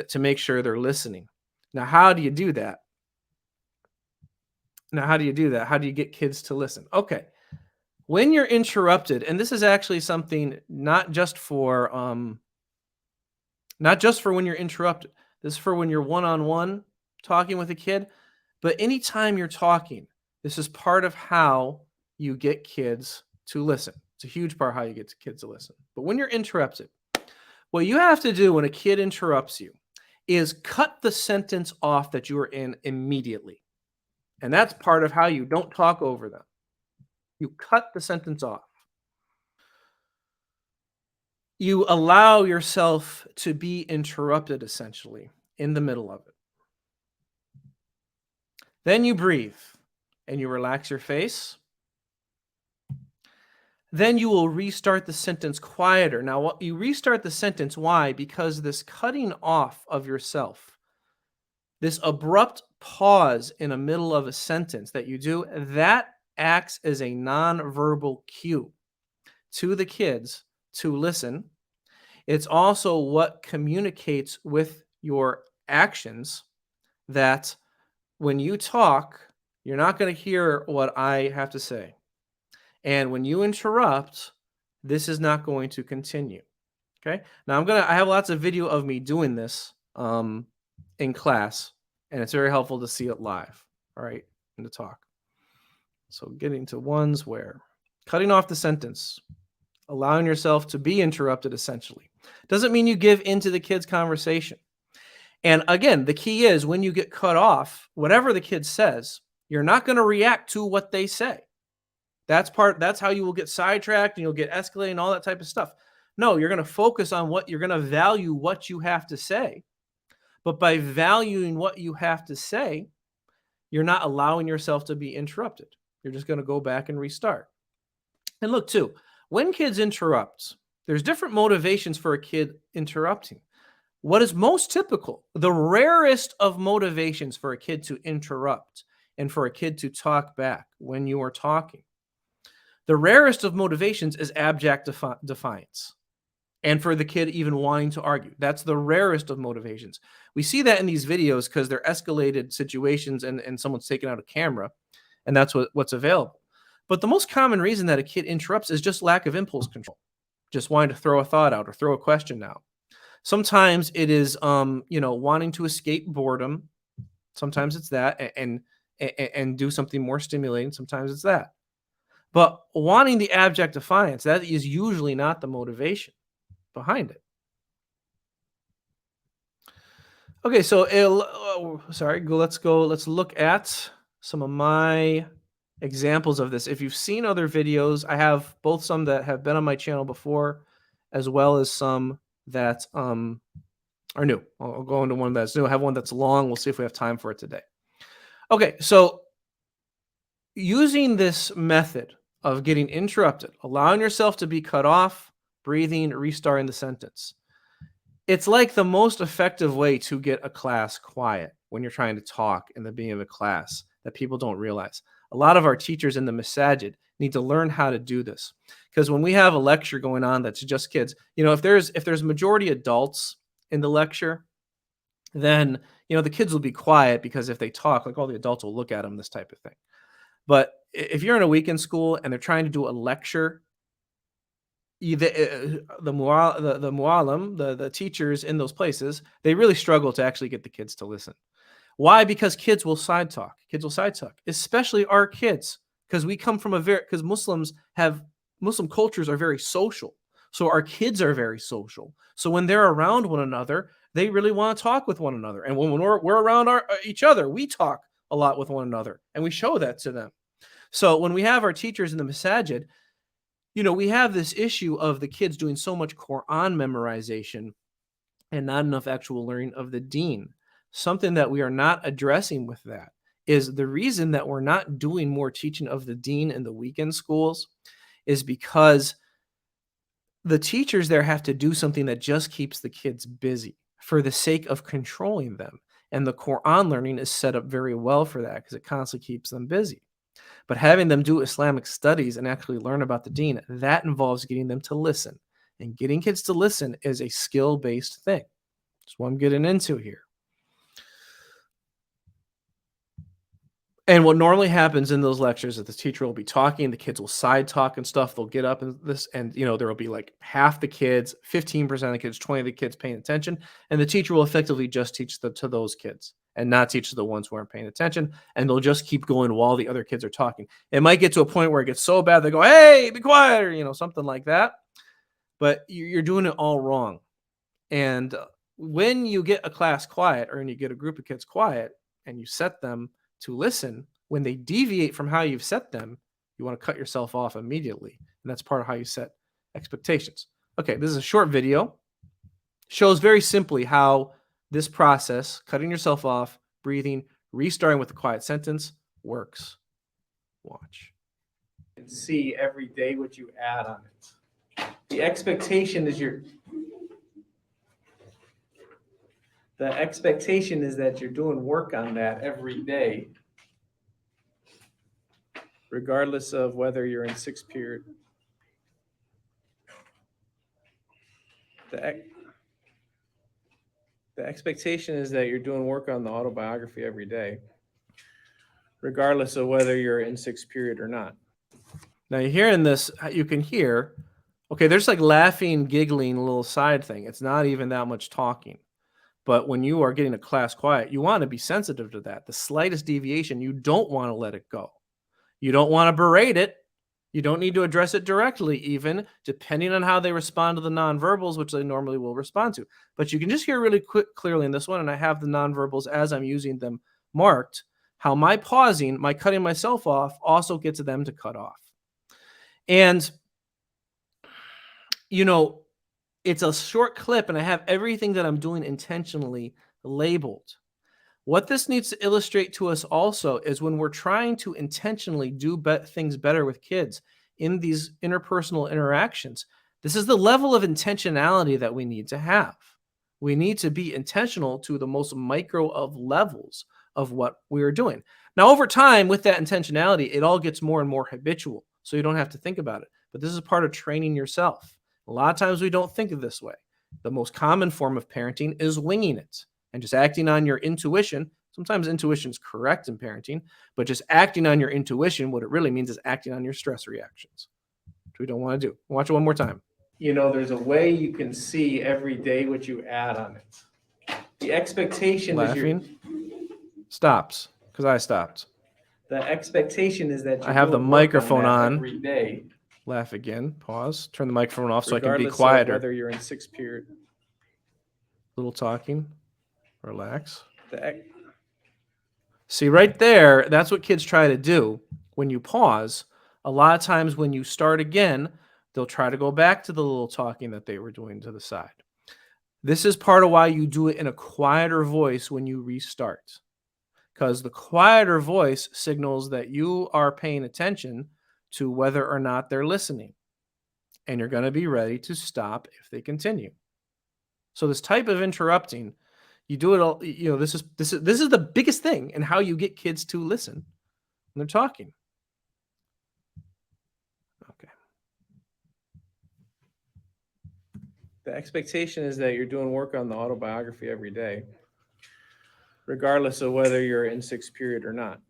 to make sure they're listening. Now, how do you do that? How do you get kids to listen? Okay. When you're interrupted, and this is actually something not just for when you're interrupted. This is for when you're one-on-one talking with a kid. But anytime you're talking, this is part of how you get kids to listen. It's a huge part of how you get kids to listen. But when you're interrupted, what you have to do when a kid interrupts you is cut the sentence off that you are in immediately. And that's part of how you don't talk over them. You cut the sentence off. You allow yourself to be interrupted, essentially, in the middle of it. Then you breathe and you relax your face. Then you will restart the sentence quieter. Now, you restart the sentence. Why? Because this cutting off of yourself, this abrupt pause in the middle of a sentence that you do, that acts as a nonverbal cue to the kids to listen. It's also what communicates with your actions that when you talk, you're not going to hear what I have to say. And when you interrupt, this is not going to continue. Okay. Now I have lots of video of me doing this in class, and it's very helpful to see it live. All right. And to talk. So getting to ones where cutting off the sentence, allowing yourself to be interrupted, essentially. Doesn't mean you give into the kid's conversation. And again, the key is when you get cut off, whatever the kid says, you're not going to react to what they say. That's how you will get sidetracked and you'll get escalated and all that type of stuff. No, you're going to focus on you're going to value what you have to say. But by valuing what you have to say, you're not allowing yourself to be interrupted. You're just going to go back and restart. And look, too, when kids interrupt, there's different motivations for a kid interrupting. What is most typical, the rarest of motivations for a kid to interrupt and for a kid to talk back when you are talking, the rarest of motivations is abject defiance. And for the kid even wanting to argue, that's the rarest of motivations. We see that in these videos because they're escalated situations and someone's taken out a camera, and that's what's available. But the most common reason that a kid interrupts is just lack of impulse control, just wanting to throw a thought out or throw a question out. Sometimes it is, wanting to escape boredom. Sometimes it's that and do something more stimulating. Sometimes it's that. But wanting the abject defiance, that is usually not the motivation behind it. Okay, so let's look at some of my examples of this. If you've seen other videos, I have both some that have been on my channel before, as well as some that are new. I'll go into one that's new. I have one that's long. We'll see if we have time for it today. Okay, so using this method of getting interrupted, allowing yourself to be cut off, breathing, restarting the sentence. It's like the most effective way to get a class quiet when you're trying to talk in the beginning of a class that people don't realize. A lot of our teachers in the masajid need to learn how to do this, because when we have a lecture going on that's just kids, if there's majority adults in the lecture, then the kids will be quiet, because if they talk, like all the adults will look at them, this type of thing. But if you're in a weekend school and they're trying to do a lecture, the muallim, the teachers in those places, they really struggle to actually get the kids to listen. Why? Because kids will side talk. Kids will side talk, especially our kids, because we come from because Muslim cultures are very social. So our kids are very social. So when they're around one another, they really want to talk with one another. And when we're around each other, we talk a lot with one another, and we show that to them. So when we have our teachers in the masajid, we have this issue of the kids doing so much Quran memorization and not enough actual learning of the deen. Something that we are not addressing with that is the reason that we're not doing more teaching of the deen in the weekend schools is because the teachers there have to do something that just keeps the kids busy for the sake of controlling them. And the Quran learning is set up very well for that because it constantly keeps them busy. But having them do Islamic studies and actually learn about the deen, that involves getting them to listen. And getting kids to listen is a skill-based thing. That's what I'm getting into here. And what normally happens in those lectures is the teacher will be talking, the kids will side talk and stuff. They'll get up and there will be like half the kids, 15% of the kids, 20% of the kids paying attention. And the teacher will effectively just teach to those kids and not teach the ones who aren't paying attention. And they'll just keep going while the other kids are talking. It might get to a point where it gets so bad, they go, hey, be quiet, or, something like that. But you're doing it all wrong. And when you get a class quiet or when you get a group of kids quiet and you set them to listen, when they deviate from how you've set them, you want to cut yourself off immediately. And that's part of how you set expectations. Okay, this is a short video. Shows very simply how this process, cutting yourself off, breathing, restarting with a quiet sentence, works. Watch. And see every day what you add on it. The expectation is that you're doing work on that every day, regardless of whether you're in sixth period. The expectation is that you're doing work on the autobiography every day, regardless of whether you're in sixth period or not. Now you're hearing this, you can hear, okay, there's like laughing, giggling, a little side thing. It's not even that much talking. But when you are getting a class quiet, you want to be sensitive to that. The slightest deviation, you don't want to let it go. You don't want to berate it. You don't need to address it directly, even depending on how they respond to the nonverbals, which they normally will respond to. But you can just hear really clearly in this one, and I have the nonverbals as I'm using them marked, how my pausing, my cutting myself off also gets them to cut off. And, it's a short clip, and I have everything that I'm doing intentionally labeled. What this needs to illustrate to us also is when we're trying to intentionally do things better with kids in these interpersonal interactions, this is the level of intentionality that we need to have. We need to be intentional to the most micro of levels of what we are doing. Now, over time, with that intentionality, it all gets more and more habitual, so you don't have to think about it. But this is part of training yourself. A lot of times we don't think of this way. The most common form of parenting is winging it and just acting on your intuition. Sometimes intuition is correct in parenting, but just acting on your intuition, what it really means is acting on your stress reactions, which we don't want to do. Watch it one more time. There's a way you can see every day what you add on it. The expectation laughing stops because I stopped. The expectation is that I have the microphone on every day. Laugh again. Pause. Turn the microphone off so I can be quieter. Whether you're in sixth period. Little talking. Relax. See, right there, that's what kids try to do when you pause. A lot of times when you start again, they'll try to go back to the little talking that they were doing to the side. This is part of why you do it in a quieter voice when you restart. Because the quieter voice signals that you are paying attention to whether or not they're listening. And you're going to be ready to stop if they continue. So this type of interrupting, you do it all, this is the biggest thing in how you get kids to listen when they're talking. Okay. The expectation is that you're doing work on the autobiography every day, regardless of whether you're in sixth period or not.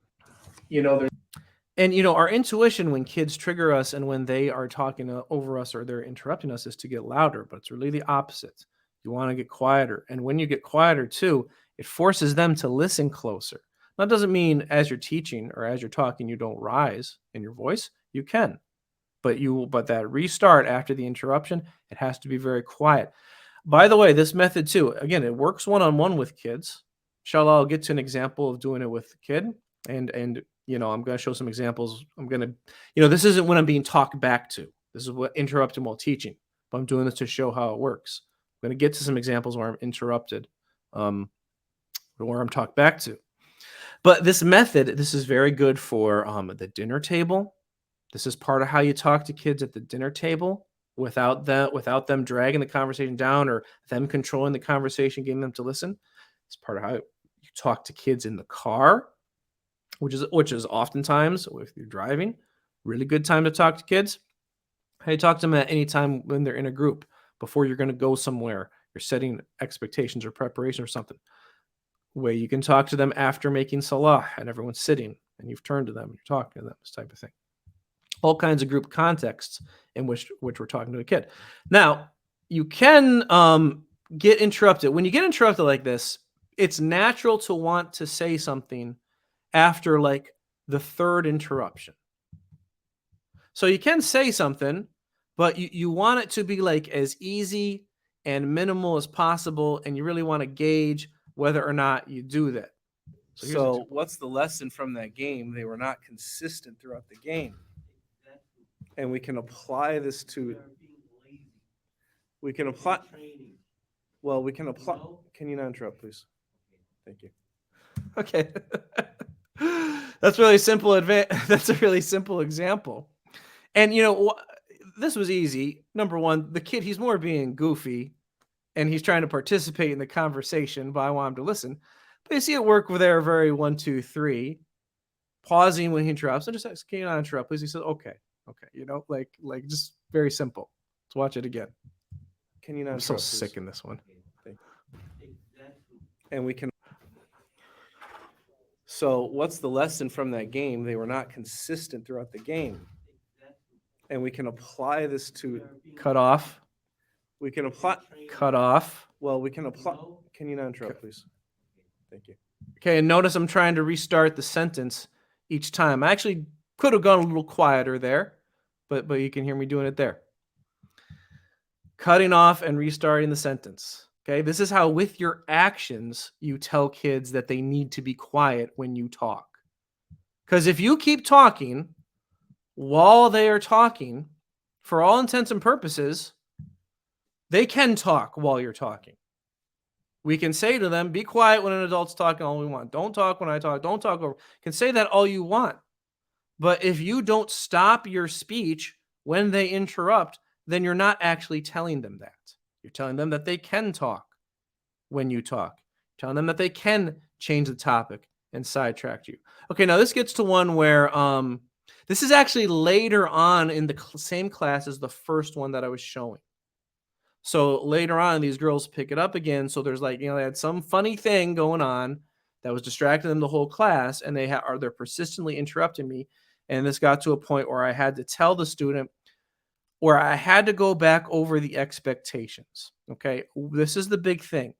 And, you know, our intuition when kids trigger us and when they are talking over us or they're interrupting us is to get louder, but it's really the opposite. You want to get quieter. And when you get quieter too, it forces them to listen closer. That doesn't mean as you're teaching or as you're talking, you don't rise in your voice. You can, but that restart after the interruption, it has to be very quiet. By the way, this method too, again, it works one-on-one with kids. Inshallah, I'll get to an example of doing it with the kid. And you know, I'm going to show some examples. I'm going to, you know, this isn't when I'm being talked back to. This is what interrupting while teaching. But I'm doing this to show how it works. I'm going to get to some examples where I'm interrupted, where I'm talked back to. But this method, this is very good for the dinner table. This is part of how you talk to kids at the dinner table without them dragging the conversation down or them controlling the conversation, getting them to listen. It's part of how you talk to kids in the car, which is oftentimes if you're driving, really good time to talk to kids. How you talk to them at any time when they're in a group before you're going to go somewhere. You're setting expectations or preparation or something. Way you can talk to them after making salah and everyone's sitting and you've turned to them and you're talking to them, this type of thing. All kinds of group contexts in which we're talking to a kid. Now, you can get interrupted. When you get interrupted like this, it's natural to want to say something after like the third interruption. So you can say something, but you want it to be like as easy and minimal as possible, and you really want to gauge whether or not you do that. So what's the lesson from that game? They were not consistent throughout the game. And we can apply this to, can you not interrupt, please? Thank you. Okay. That's really simple. That's a really simple example. And, you know, this was easy. Number one, the kid, he's more being goofy and he's trying to participate in the conversation, but I want him to listen. But you see it work with their very 1, 2, 3, pausing when he interrupts. I just ask, can you not interrupt, please? He says, okay. You know, like just very simple. Let's watch it again. Can you not? I'm so sick in this one. And we can. So what's the lesson from that game? They were not consistent throughout the game. And we can apply this to cut off. We can apply cut off. Can you not interrupt, please? Thank you. Okay, and notice I'm trying to restart the sentence each time. I actually could have gone a little quieter there, but you can hear me doing it there. Cutting off and restarting the sentence. Okay, this is how with your actions you tell kids that they need to be quiet when you talk. Because if you keep talking while they are talking, for all intents and purposes, they can talk while you're talking. We can say to them, be quiet when an adult's talking all we want. Don't talk when I talk. Don't talk over. You can say that all you want. But if you don't stop your speech when they interrupt, then you're not actually telling them that. You're telling them that they can talk when you talk. You're telling them that they can change the topic and sidetrack you. Okay, now this gets to one where this is actually later on in the same class as the first one that I was showing. So later on, these girls pick it up again. So there's like, you know, they had some funny thing going on that was distracting them the whole class, and they're persistently interrupting me. And this got to a point where I had to tell the student, where I had to go back over the expectations. Okay, this is the big thing.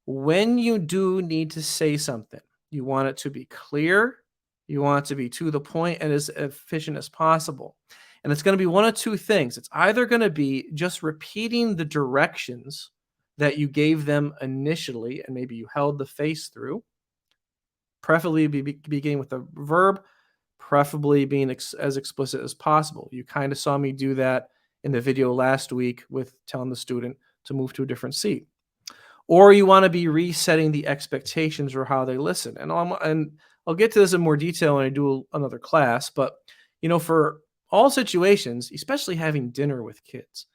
When you do need to say something, you want it to be clear, you want it to be to the point and as efficient as possible. And it's going to be one of two things. It's either going to be just repeating the directions that you gave them initially, and maybe you held the face through, preferably beginning with a verb, preferably being as explicit as possible. You kind of saw me do that in the video last week with telling the student to move to a different seat. Or you want to be resetting the expectations for how they listen. And I'll get to this in more detail when I do another class, but you know, for all situations, especially having dinner with kids,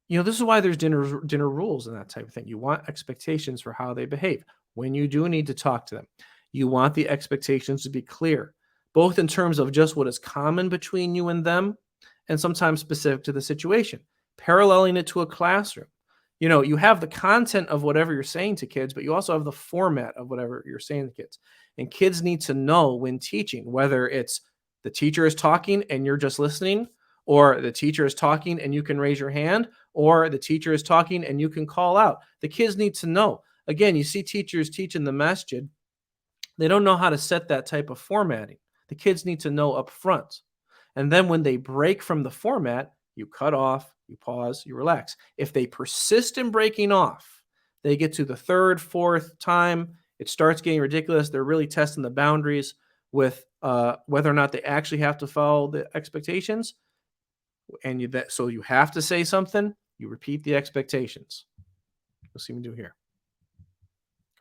you know, this is why there's dinner rules and that type of thing. You want expectations for how they behave. When you do need to talk to them, you want the expectations to be clear, both in terms of just what is common between you and them, and sometimes specific to the situation, paralleling it to a classroom. You know, you have the content of whatever you're saying to kids, but you also have the format of whatever you're saying to kids. And kids need to know when teaching, whether it's The teacher is talking and you're just listening, or the teacher is talking and you can raise your hand, or the teacher is talking and you can call out. The kids need to know. Again, you see teachers teach in the masjid. They don't know how to set that type of formatting. The kids need to know up front. And then when they break from the format, you cut off, you pause, you relax. If they persist in breaking off, they get to the third, fourth time, it starts getting ridiculous. They're really testing the boundaries with whether or not they actually have to follow the expectations. And so you have to say something, you repeat the expectations. You'll see me do here.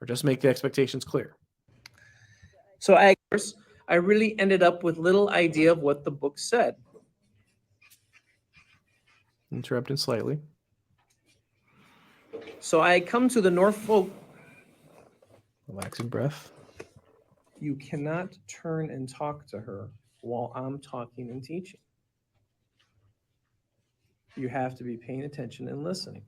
Or just make the expectations clear. So I really ended up with little idea of what the book said. Interrupting slightly. So I come to the Norfolk. Relaxing breath. You cannot turn and talk to her while I'm talking and teaching. You have to be paying attention and listening.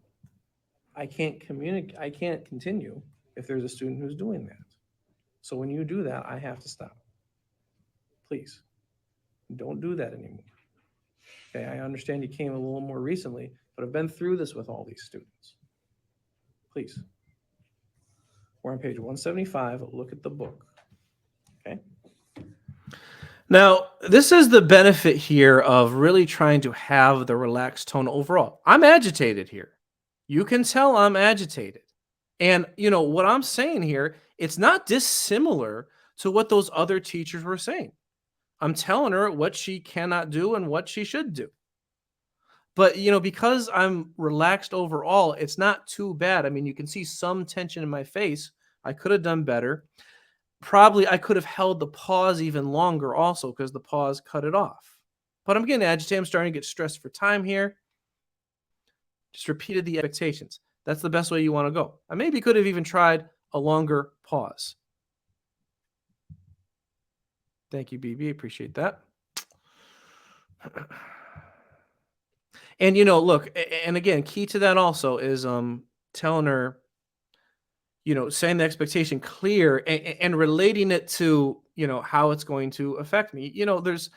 I can't communicate. I can't continue if there's a student who's doing that. So when you do that, I have to stop. Please, don't do that anymore. Okay, I understand you came a little more recently, but I've been through this with all these students. Please. We're on page 175. Look at the book. Okay. Now, this is the benefit here of really trying to have the relaxed tone overall. I'm agitated here. You can tell I'm agitated. And, what I'm saying here, it's not dissimilar to what those other teachers were saying. I'm telling her what she cannot do and what she should do. But, because I'm relaxed overall, it's not too bad. I mean, you can see some tension in my face. I could have done better. Probably I could have held the pause even longer also because the pause cut it off. But I'm getting agitated. I'm starting to get stressed for time here. Just repeated the expectations. That's the best way you want to go. I maybe could have even tried a longer pause. Thank you, BB. Appreciate that. And, look, and again, key to that also is telling her, saying the expectation clear and relating it to, how it's going to affect me. There's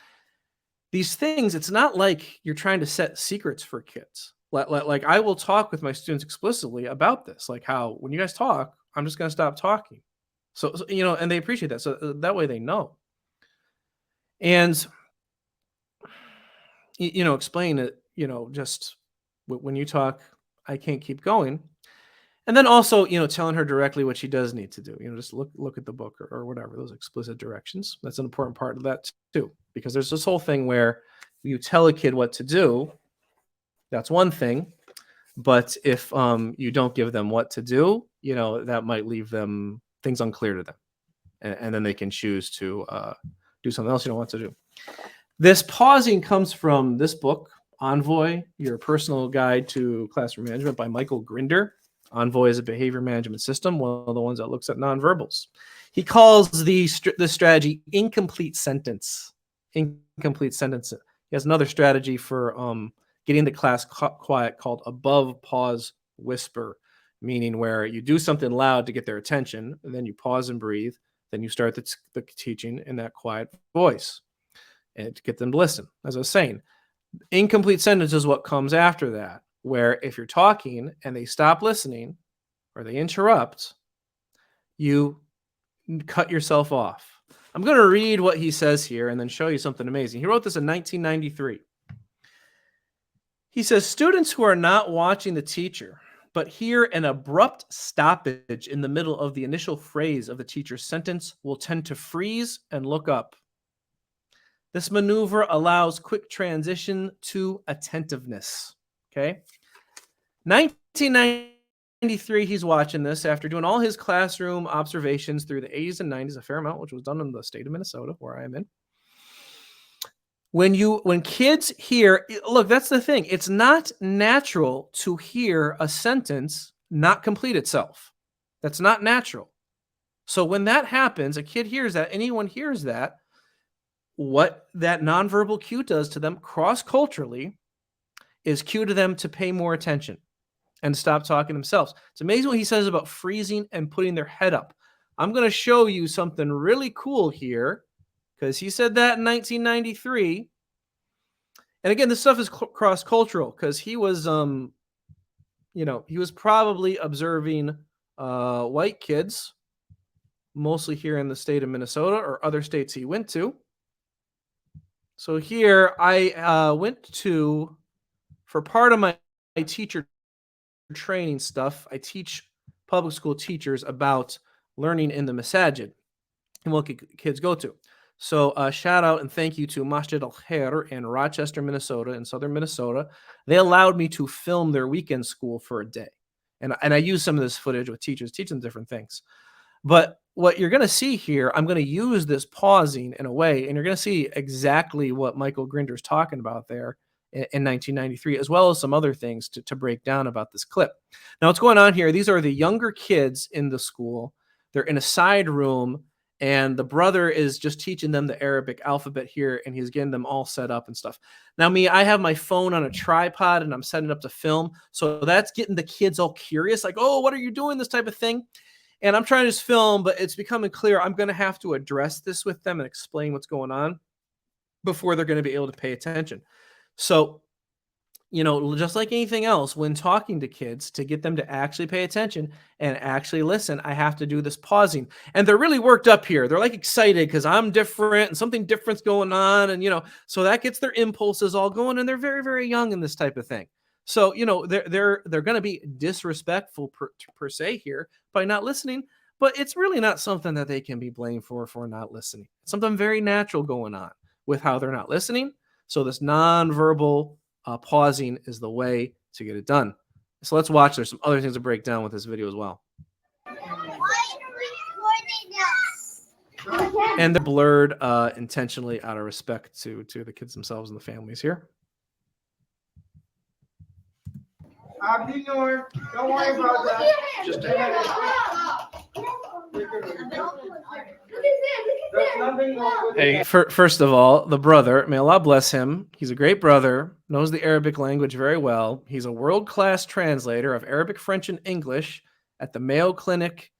these things. It's not like you're trying to set secrets for kids. Like I will talk with my students explicitly about this, like how when you guys talk, I'm just going to stop talking. So, and they appreciate that. So that way they know. And, explain it, just when you talk, I can't keep going. And then also, telling her directly what she does need to do, just look at the book or whatever, those explicit directions. That's an important part of that too, because there's this whole thing where you tell a kid what to do. That's one thing. But if you don't give them what to do, that might leave them things unclear to them. And then they can choose to do something else you don't want to do. This pausing comes from this book, Envoy, Your Personal Guide to Classroom Management by Michael Grinder. Envoy is a behavior management system, one of the ones that looks at nonverbals. He calls the strategy incomplete sentence. Incomplete sentence. He has another strategy for getting the class quiet called above pause whisper, meaning where you do something loud to get their attention, and then you pause and breathe, then you start the teaching in that quiet voice and to get them to listen. As I was saying, incomplete sentence is what comes after that, where if you're talking and they stop listening or they interrupt, you cut yourself off. I'm going to read what he says here and then show you something amazing. He wrote this in 1993. He says, students who are not watching the teacher, but hear an abrupt stoppage in the middle of the initial phrase of the teacher's sentence will tend to freeze and look up. This maneuver allows quick transition to attentiveness. Okay. 1993, he's watching this after doing all his classroom observations through the 80s and 90s, a fair amount, which was done in the state of Minnesota, where I am in. When kids hear, look, that's the thing. It's not natural to hear a sentence not complete itself. That's not natural. So when that happens, a kid hears that, anyone hears that, what that nonverbal cue does to them cross-culturally is cue to them to pay more attention and stop talking themselves. It's amazing what he says about freezing and putting their head up. I'm going to show you something really cool here because he said that in 1993. And again, this stuff is cross-cultural because he was, he was probably observing white kids, mostly here in the state of Minnesota or other states he went to. So here I went to, for part of my teacher training stuff, I teach public school teachers about learning in the masajid and what kids go to. So shout out and thank you to Masjid Al-Khair in Rochester, Minnesota, in southern Minnesota. They allowed me to film their weekend school for a day. And I use some of this footage with teachers, teach them different things. But what you're going to see here, I'm going to use this pausing in a way, and you're going to see exactly what Michael Grinder's talking about there in 1993, as well as some other things to break down about this clip. Now, what's going on here, these are the younger kids in the school. They're in a side room, and the brother is just teaching them the Arabic alphabet here, and he's getting them all set up and stuff. Now, I have my phone on a tripod, and I'm setting it up to film, so that's getting the kids all curious, like, oh, what are you doing, this type of thing. And I'm trying to just film, but it's becoming clear I'm going to have to address this with them and explain what's going on before they're going to be able to pay attention. So, just like anything else, when talking to kids, to get them to actually pay attention and actually listen, I have to do this pausing. And they're really worked up here. They're like excited because I'm different and something different's going on. And, so that gets their impulses all going. And they're very, very young in this type of thing. So, they're going to be disrespectful per se here by not listening, but it's really not something that they can be blamed for not listening. It's something very natural going on with how they're not listening. So this nonverbal pausing is the way to get it done. So let's watch. There's some other things to break down with this video as well. And they're blurred intentionally out of respect to the kids themselves and the families here. Don't worry about that. Just Hey, first of all, the brother, may Allah bless him, he's a great brother, knows the Arabic language very well. He's a world-class translator of Arabic, French, and English at the Mayo Clinic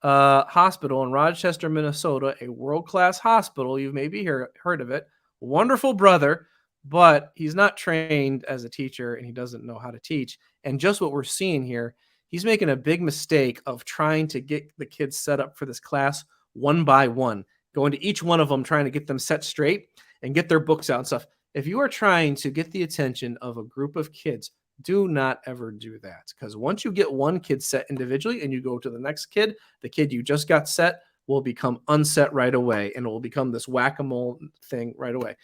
Hospital in Rochester, Minnesota, a world-class hospital. You've maybe heard of it. Wonderful brother, but he's not trained as a teacher, and he doesn't know how to teach. And just what we're seeing here, he's making a big mistake of trying to get the kids set up for this class one by one, going to each one of them, trying to get them set straight and get their books out and stuff. If you are trying to get the attention of a group of kids, do not ever do that. Because once you get one kid set individually and you go to the next kid, the kid you just got set will become unset right away, and it will become this whack-a-mole thing right away.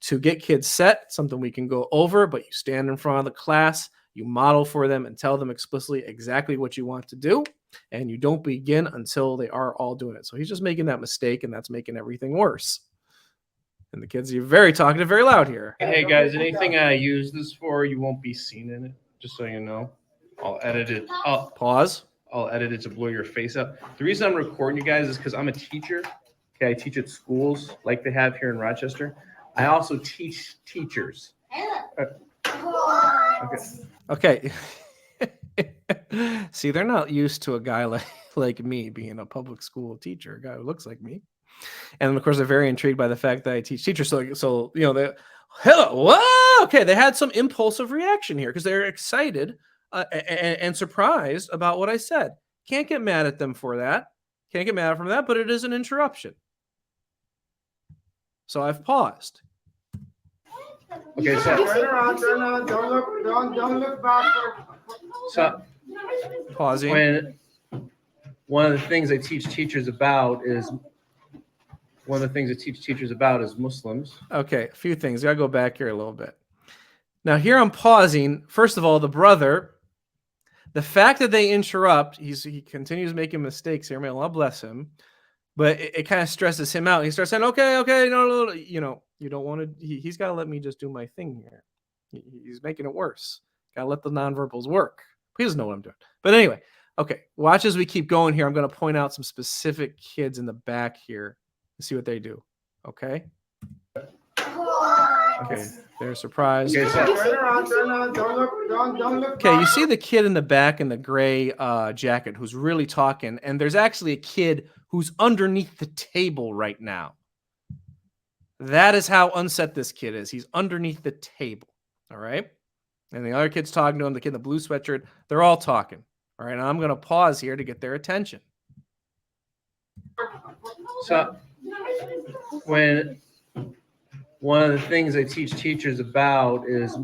To get kids set, something we can go over, but you stand in front of the class, you model for them and tell them explicitly exactly what you want to do, and you don't begin until they are all doing it. So he's just making that mistake, and that's making everything worse. And the kids are very talkative, very loud here. Hey guys, anything I use this for, you won't be seen in it, just so you know. I'll edit it. Pause. I'll edit it to blur your face up. The reason I'm recording you guys is because I'm a teacher. Okay, I teach at schools like they have here in Rochester. I also teach teachers. Okay. See, they're not used to a guy like me being a public school teacher, a guy who looks like me. And of course, they're very intrigued by the fact that I teach teachers. So they, hello, whoa, okay. They had some impulsive reaction here because they're excited and surprised about what I said. Can't get mad at them for that. Can't get mad from that, but it is an interruption. So I've paused. Okay, so Turn around, don't look backward. So pausing. One of the things I teach teachers about is Muslims. Okay, a few things. Gotta go back here a little bit. Now here I'm pausing. First of all, the brother, the fact that they interrupt, he continues making mistakes here. May Allah bless him. But it kind of stresses him out. He starts saying, okay, no, you don't want to, he's got to let me just do my thing here. He's making it worse. Got to let the nonverbals work. He doesn't know what I'm doing. But anyway, okay, watch as we keep going here. I'm going to point out some specific kids in the back here and see what they do. Okay? Okay, they're surprised. Okay, Turn around, don't look. Okay, you see the kid in the back in the gray jacket who's really talking, and there's actually a kid who's underneath the table right now. That is how unset this kid is. He's underneath the table. All right. And the other kid's talking to him, the kid in the blue sweatshirt, they're all talking. All right. And I'm going to pause here to get their attention. So when one of the things I teach teachers about is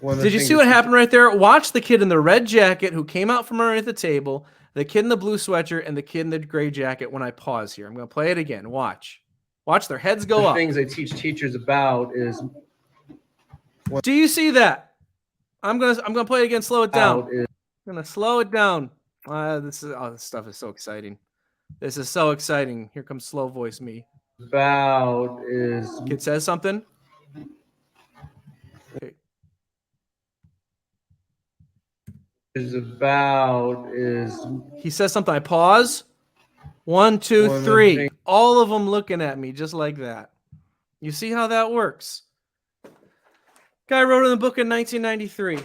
Did you see what happened right there? Watch the kid in the red jacket who came out from underneath the table, the kid in the blue sweatshirt, and the kid in the gray jacket when I pause here. I'm going to play it again. Watch. Watch their heads go up. Things I teach teachers about is. Do you see that? I'm gonna play it again. Slow it down. I'm gonna slow it down. This stuff is so exciting. This is so exciting. Here comes slow voice me. About is. Kid says something. Okay. Is about is. He says something. I pause. 1, 2, 3. All of them looking at me just like that. You see how that works? Guy wrote in the book in 1993,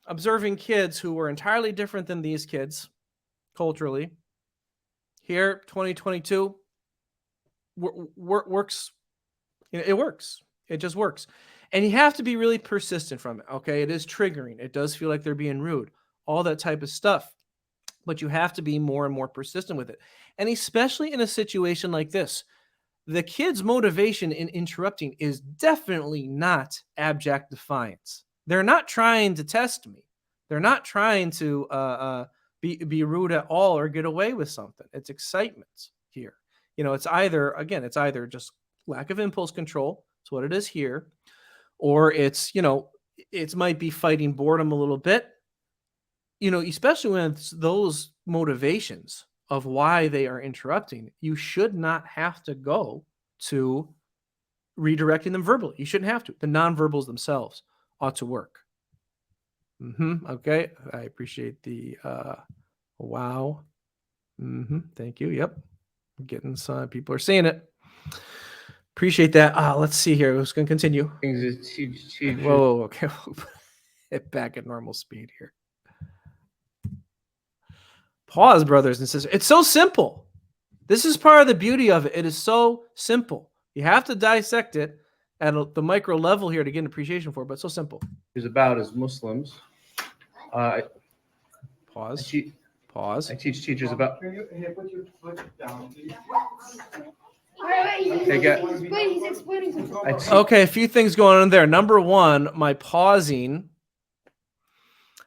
observing kids who were entirely different than these kids culturally. Here, 2022, works. It works. It just works. And you have to be really persistent from it, okay? It is triggering. It does feel like they're being rude, all that type of stuff. But you have to be more and more persistent with it. And especially in a situation like this, the kid's motivation in interrupting is definitely not abject defiance. They're not trying to test me. They're not trying to be rude at all or get away with something. It's excitement here. It's either just lack of impulse control. It's what it is here. Or it might be fighting boredom a little bit. Especially when it's those motivations of why they are interrupting, you should not have to go to redirecting them verbally. You shouldn't have to. The nonverbals themselves ought to work. Okay. I appreciate the wow. Thank you. Yep. I'm getting some people are seeing it. Appreciate that. Let's see here. I was going to continue. Whoa. Okay. Hit back at normal speed here. Pause, brothers and sisters. It's so simple. This is part of the beauty of it. It is so simple. You have to dissect it at the micro level here to get an appreciation for it, but it's so simple. Is about as Muslims. Pause. Pause. I teach teachers about. Wait, he's explaining something. Okay, a few things going on there. Number one, my pausing.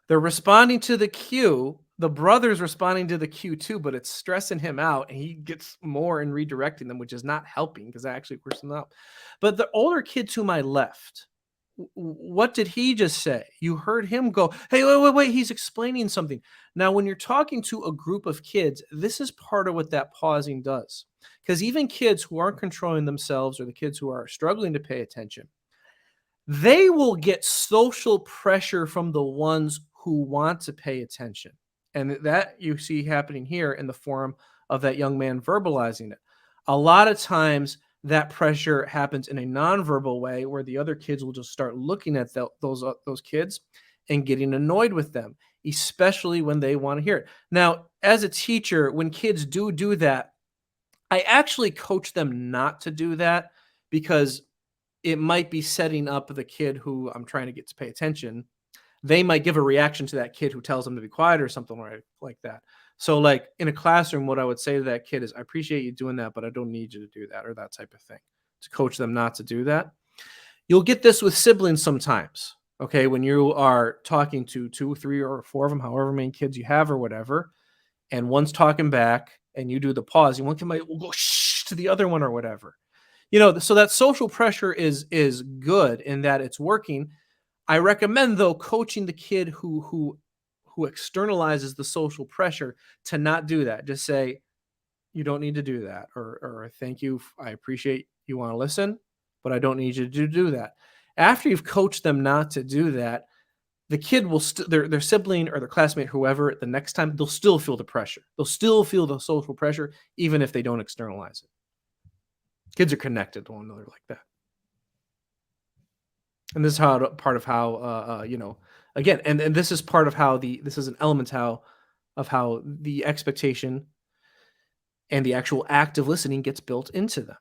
They're responding to the cue. The brother's responding to the cue too, but it's stressing him out, and he gets more in redirecting them, which is not helping because that actually works them out. But the older kid to my left, what did he just say? You heard him go, hey, wait, he's explaining something. Now, when you're talking to a group of kids, this is part of what that pausing does. Because even kids who aren't controlling themselves or the kids who are struggling to pay attention, they will get social pressure from the ones who want to pay attention. And that you see happening here in the form of that young man verbalizing it. A lot of times that pressure happens in a nonverbal way where the other kids will just start looking at those kids and getting annoyed with them, especially when they want to hear it. Now, as a teacher, when kids do that, I actually coach them not to do that because it might be setting up the kid who I'm trying to get to pay attention. They might give a reaction to that kid who tells them to be quiet or something like that. So like in a classroom, what I would say to that kid is, I appreciate you doing that, but I don't need you to do that, or that type of thing, to coach them not to do that. You'll get this with siblings sometimes. Okay. When you are talking to 2, 3, or 4 of them, however many kids you have or whatever, and one's talking back and you do the pause, and one kid will go shh to the other one or whatever, so that social pressure is good in that it's working. I recommend, though, coaching the kid who externalizes the social pressure to not do that. Just say, you don't need to do that, or thank you, I appreciate you want to listen, but I don't need you to do that. After you've coached them not to do that, the kid will their sibling or their classmate, whoever, the next time they'll still feel the pressure. They'll still feel the social pressure, even if they don't externalize it. Kids are connected to one another like that. And this is part of how, again, and this is part of how this is an element of how the expectation and the actual act of listening gets built into them.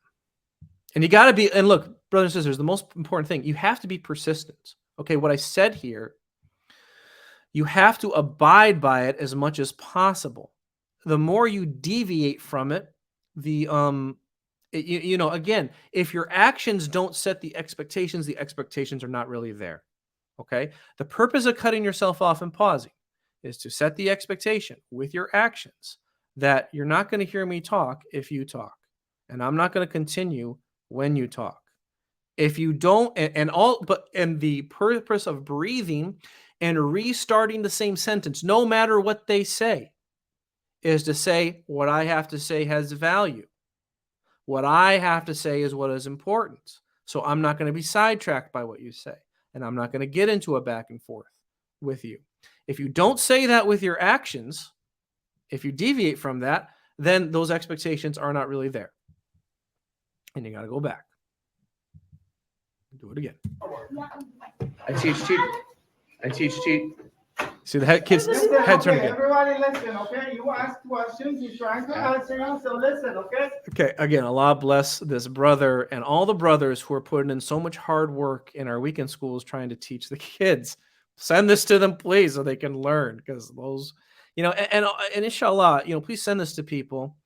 And you got to be, and look, brothers and sisters, the most important thing, you have to be persistent. Okay, what I said here, you have to abide by it as much as possible. The more you deviate from it, the again, if your actions don't set the expectations are not really there. Okay, the purpose of cutting yourself off and pausing is to set the expectation with your actions that you're not going to hear me talk if you talk, and I'm not going to continue when you talk. If you don't, and the purpose of breathing and restarting the same sentence, no matter what they say, is to say what I have to say has value. What I have to say is what is important. So I'm not going to be sidetracked by what you say, and I'm not going to get into a back and forth with you. If you don't say that with your actions, if you deviate from that, then those expectations are not really there. And you got to go back. Do it again. I teach. See the kids' head turn again. Everybody listen, okay? You ask questions, you're trying to answer them, so listen, okay? Okay, again, Allah bless this brother and all the brothers who are putting in so much hard work in our weekend schools trying to teach the kids. Send this to them, please, so they can learn, because those, and inshallah, please send this to people.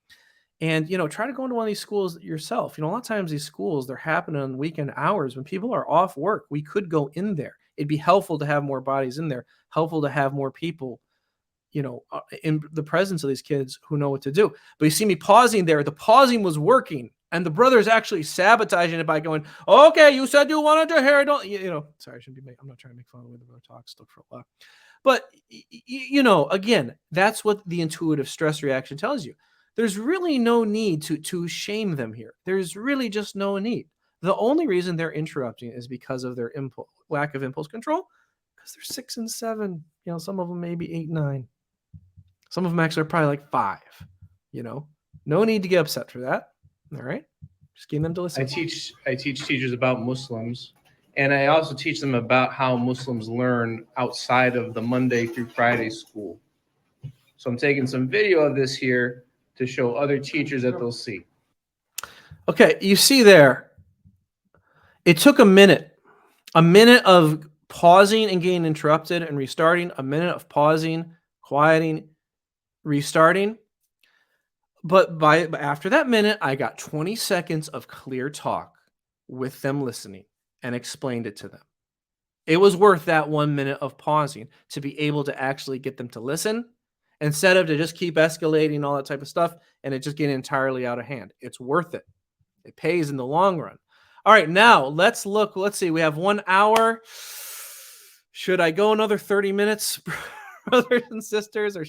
And, try to go into one of these schools yourself. A lot of times these schools, they're happening on weekend hours when people are off work. We could go in there. It'd be helpful to have more bodies in there, helpful to have more people, in the presence of these kids who know what to do. But you see me pausing there. The pausing was working. And the brother is actually sabotaging it by going, okay, you said you wanted to hear it. Sorry, I shouldn't be I'm not trying to make fun of the way the brother talks. Still for a while. But, again, that's what the intuitive stress reaction tells you. There's really no need to shame them here. There's really just no need. The only reason they're interrupting is because of their lack of impulse control, because they're 6 and 7. Some of them maybe 8, 9. Some of them actually are probably like 5. No need to get upset for that. All right, just getting them to listen. I teach teachers about Muslims, and I also teach them about how Muslims learn outside of the Monday through Friday school. So I'm taking some video of this here to show other teachers that they'll see. Okay, you see there, it took a minute of pausing and getting interrupted and restarting, a minute of pausing, quieting, restarting. But after that minute, I got 20 seconds of clear talk with them listening and explained it to them. It was worth that 1 minute of pausing to be able to actually get them to listen, instead of to just keep escalating all that type of stuff and it just getting entirely out of hand. It's worth it. It pays in the long run. All right, now let's look. Let's see. We have 1 hour. Should I go another 30 minutes, brothers and sisters, or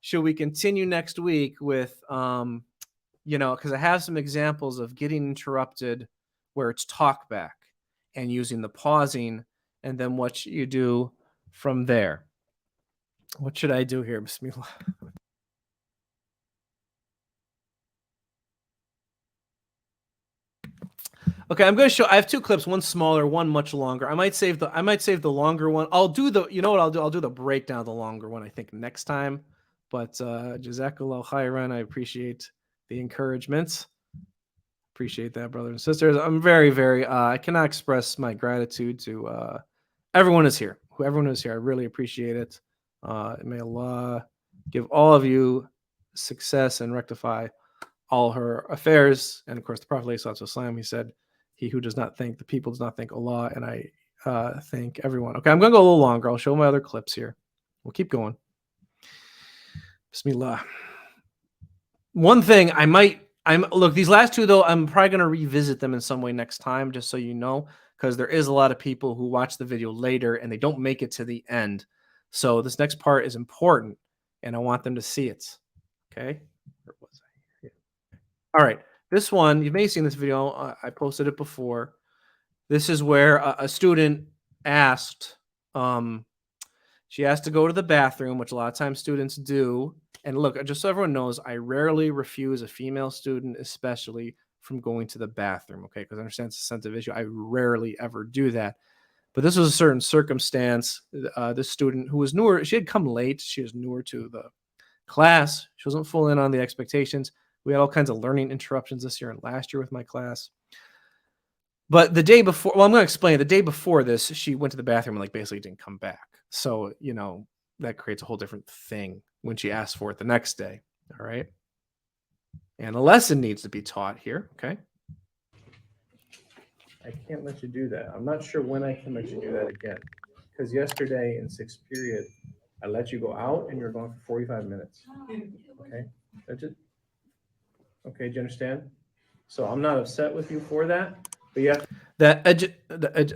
should we continue next week with, because I have some examples of getting interrupted where it's talk back and using the pausing, and then what you do from there. What should I do here? Bismillah. Okay, I'm going to show. I have 2 clips, one smaller, one much longer. I might save the longer one. I'll do I'll do the breakdown of the longer one, I think, next time. But Jazakallah khairan. I appreciate the encouragements. Appreciate that, brothers and sisters. I'm very, very. I cannot express my gratitude to everyone who's here. Everyone who's here. I really appreciate it. May Allah give all of you success and rectify all her affairs. And of course, the Prophet ﷺ, he said, "He who does not thank the people does not thank Allah." And I thank everyone. Okay, I'm going to go a little longer. I'll show my other clips here. We'll keep going. Bismillah. One thing look, these last 2 though, I'm probably going to revisit them in some way next time, just so you know, because there is a lot of people who watch the video later and they don't make it to the end. So this next part is important, and I want them to see it. Okay. Where was I? Here. All right. This one, you may have seen this video. I posted it before. This is where a student asked, she asked to go to the bathroom, which a lot of times students do. And look, just so everyone knows, I rarely refuse a female student, especially from going to the bathroom, okay? Because I understand it's a sensitive issue. I rarely ever do that. But this was a certain circumstance. This student who was newer, she had come late. She was newer to the class. She wasn't full in on the expectations. We had all kinds of learning interruptions this year and last year with my class. But the day before, well, I'm going to explain. The day before this, she went to the bathroom and like basically didn't come back. So, that creates a whole different thing when she asks for it the next day. All right. And a lesson needs to be taught here. Okay. I can't let you do that. I'm not sure when I can let you do that again. Because yesterday in sixth period, I let you go out and you're gone for 45 minutes. Okay. That's it. Okay. Do you understand? So I'm not upset with you for that. But yeah,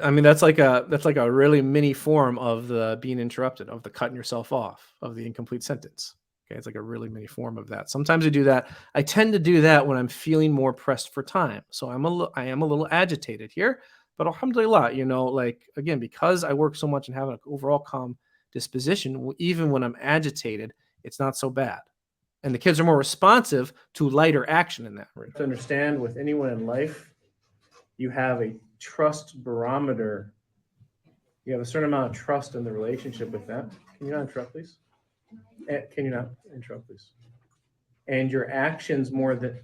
I mean, that's like a really mini form of the being interrupted, of the cutting yourself off, of the incomplete sentence. Okay, it's like a really mini form of that. Sometimes I do that. I tend to do that when I'm feeling more pressed for time. So I am a little agitated here, but alhamdulillah, like again, because I work so much and have an overall calm disposition, even when I'm agitated, it's not so bad. And the kids are more responsive to lighter action in that. Right? To understand with anyone in life, you have a trust barometer. You have a certain amount of trust in the relationship with them. Can you not interrupt, please? Can you not interrupt, please? And your actions more than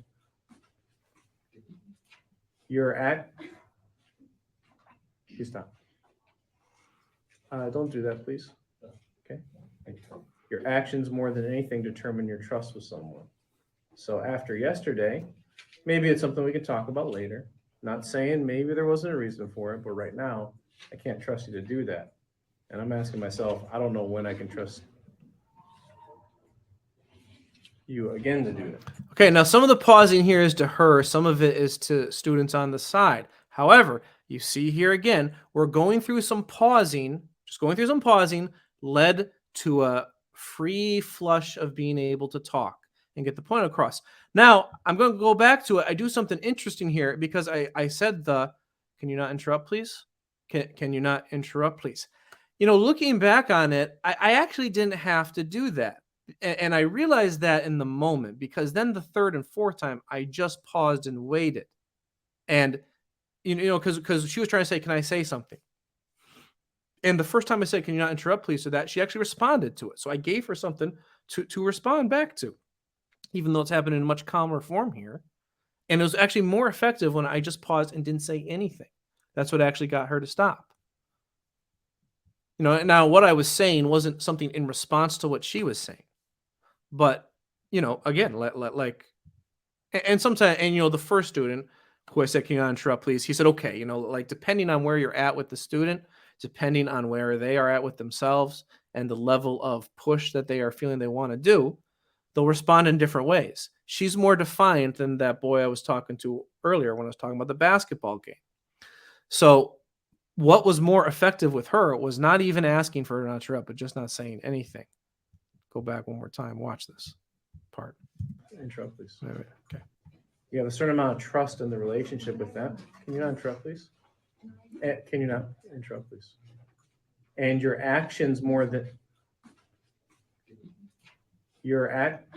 your act. Please stop. Don't do that, please. Okay. Your actions more than anything determine your trust with someone. So after yesterday, maybe it's something we can talk about later. Not saying maybe there wasn't a reason for it, but right now I can't trust you to do that. And I'm asking myself, I don't know when I can trust you again to do that. Okay, now some of the pausing here is to her, some of it is to students on the side. However, you see here again, we're going through some pausing, just going through some pausing led to a free flush of being able to talk and get the point across. Now, I'm going to go back to it. I do something interesting here because I said can you not interrupt, please? Can you not interrupt, please? Looking back on it, I actually didn't have to do that. And I realized that in the moment, because then the third and fourth time, I just paused and waited. And, because she was trying to say, can I say something? And the first time I said, can you not interrupt, please? So that she actually responded to it. So I gave her something to respond back to, even though it's happened in a much calmer form here. And it was actually more effective when I just paused and didn't say anything. That's what actually got her to stop. Now what I was saying wasn't something in response to what she was saying. But, again, and sometimes, and the first student who I said, can you not interrupt, please? He said, okay, depending on where you're at with the student, depending on where they are at with themselves and the level of push that they are feeling they want to do, they'll respond in different ways. She's more defiant than that boy I was talking to earlier when I was talking about the basketball game. So what was more effective with her was not even asking for her not to interrupt, but just not saying anything. Go back one more time. Watch this part. Interrupt, please. Right, okay. You have a certain amount of trust in the relationship with them. Can you not interrupt, please? Can you not interrupt, please? And your actions more than your act.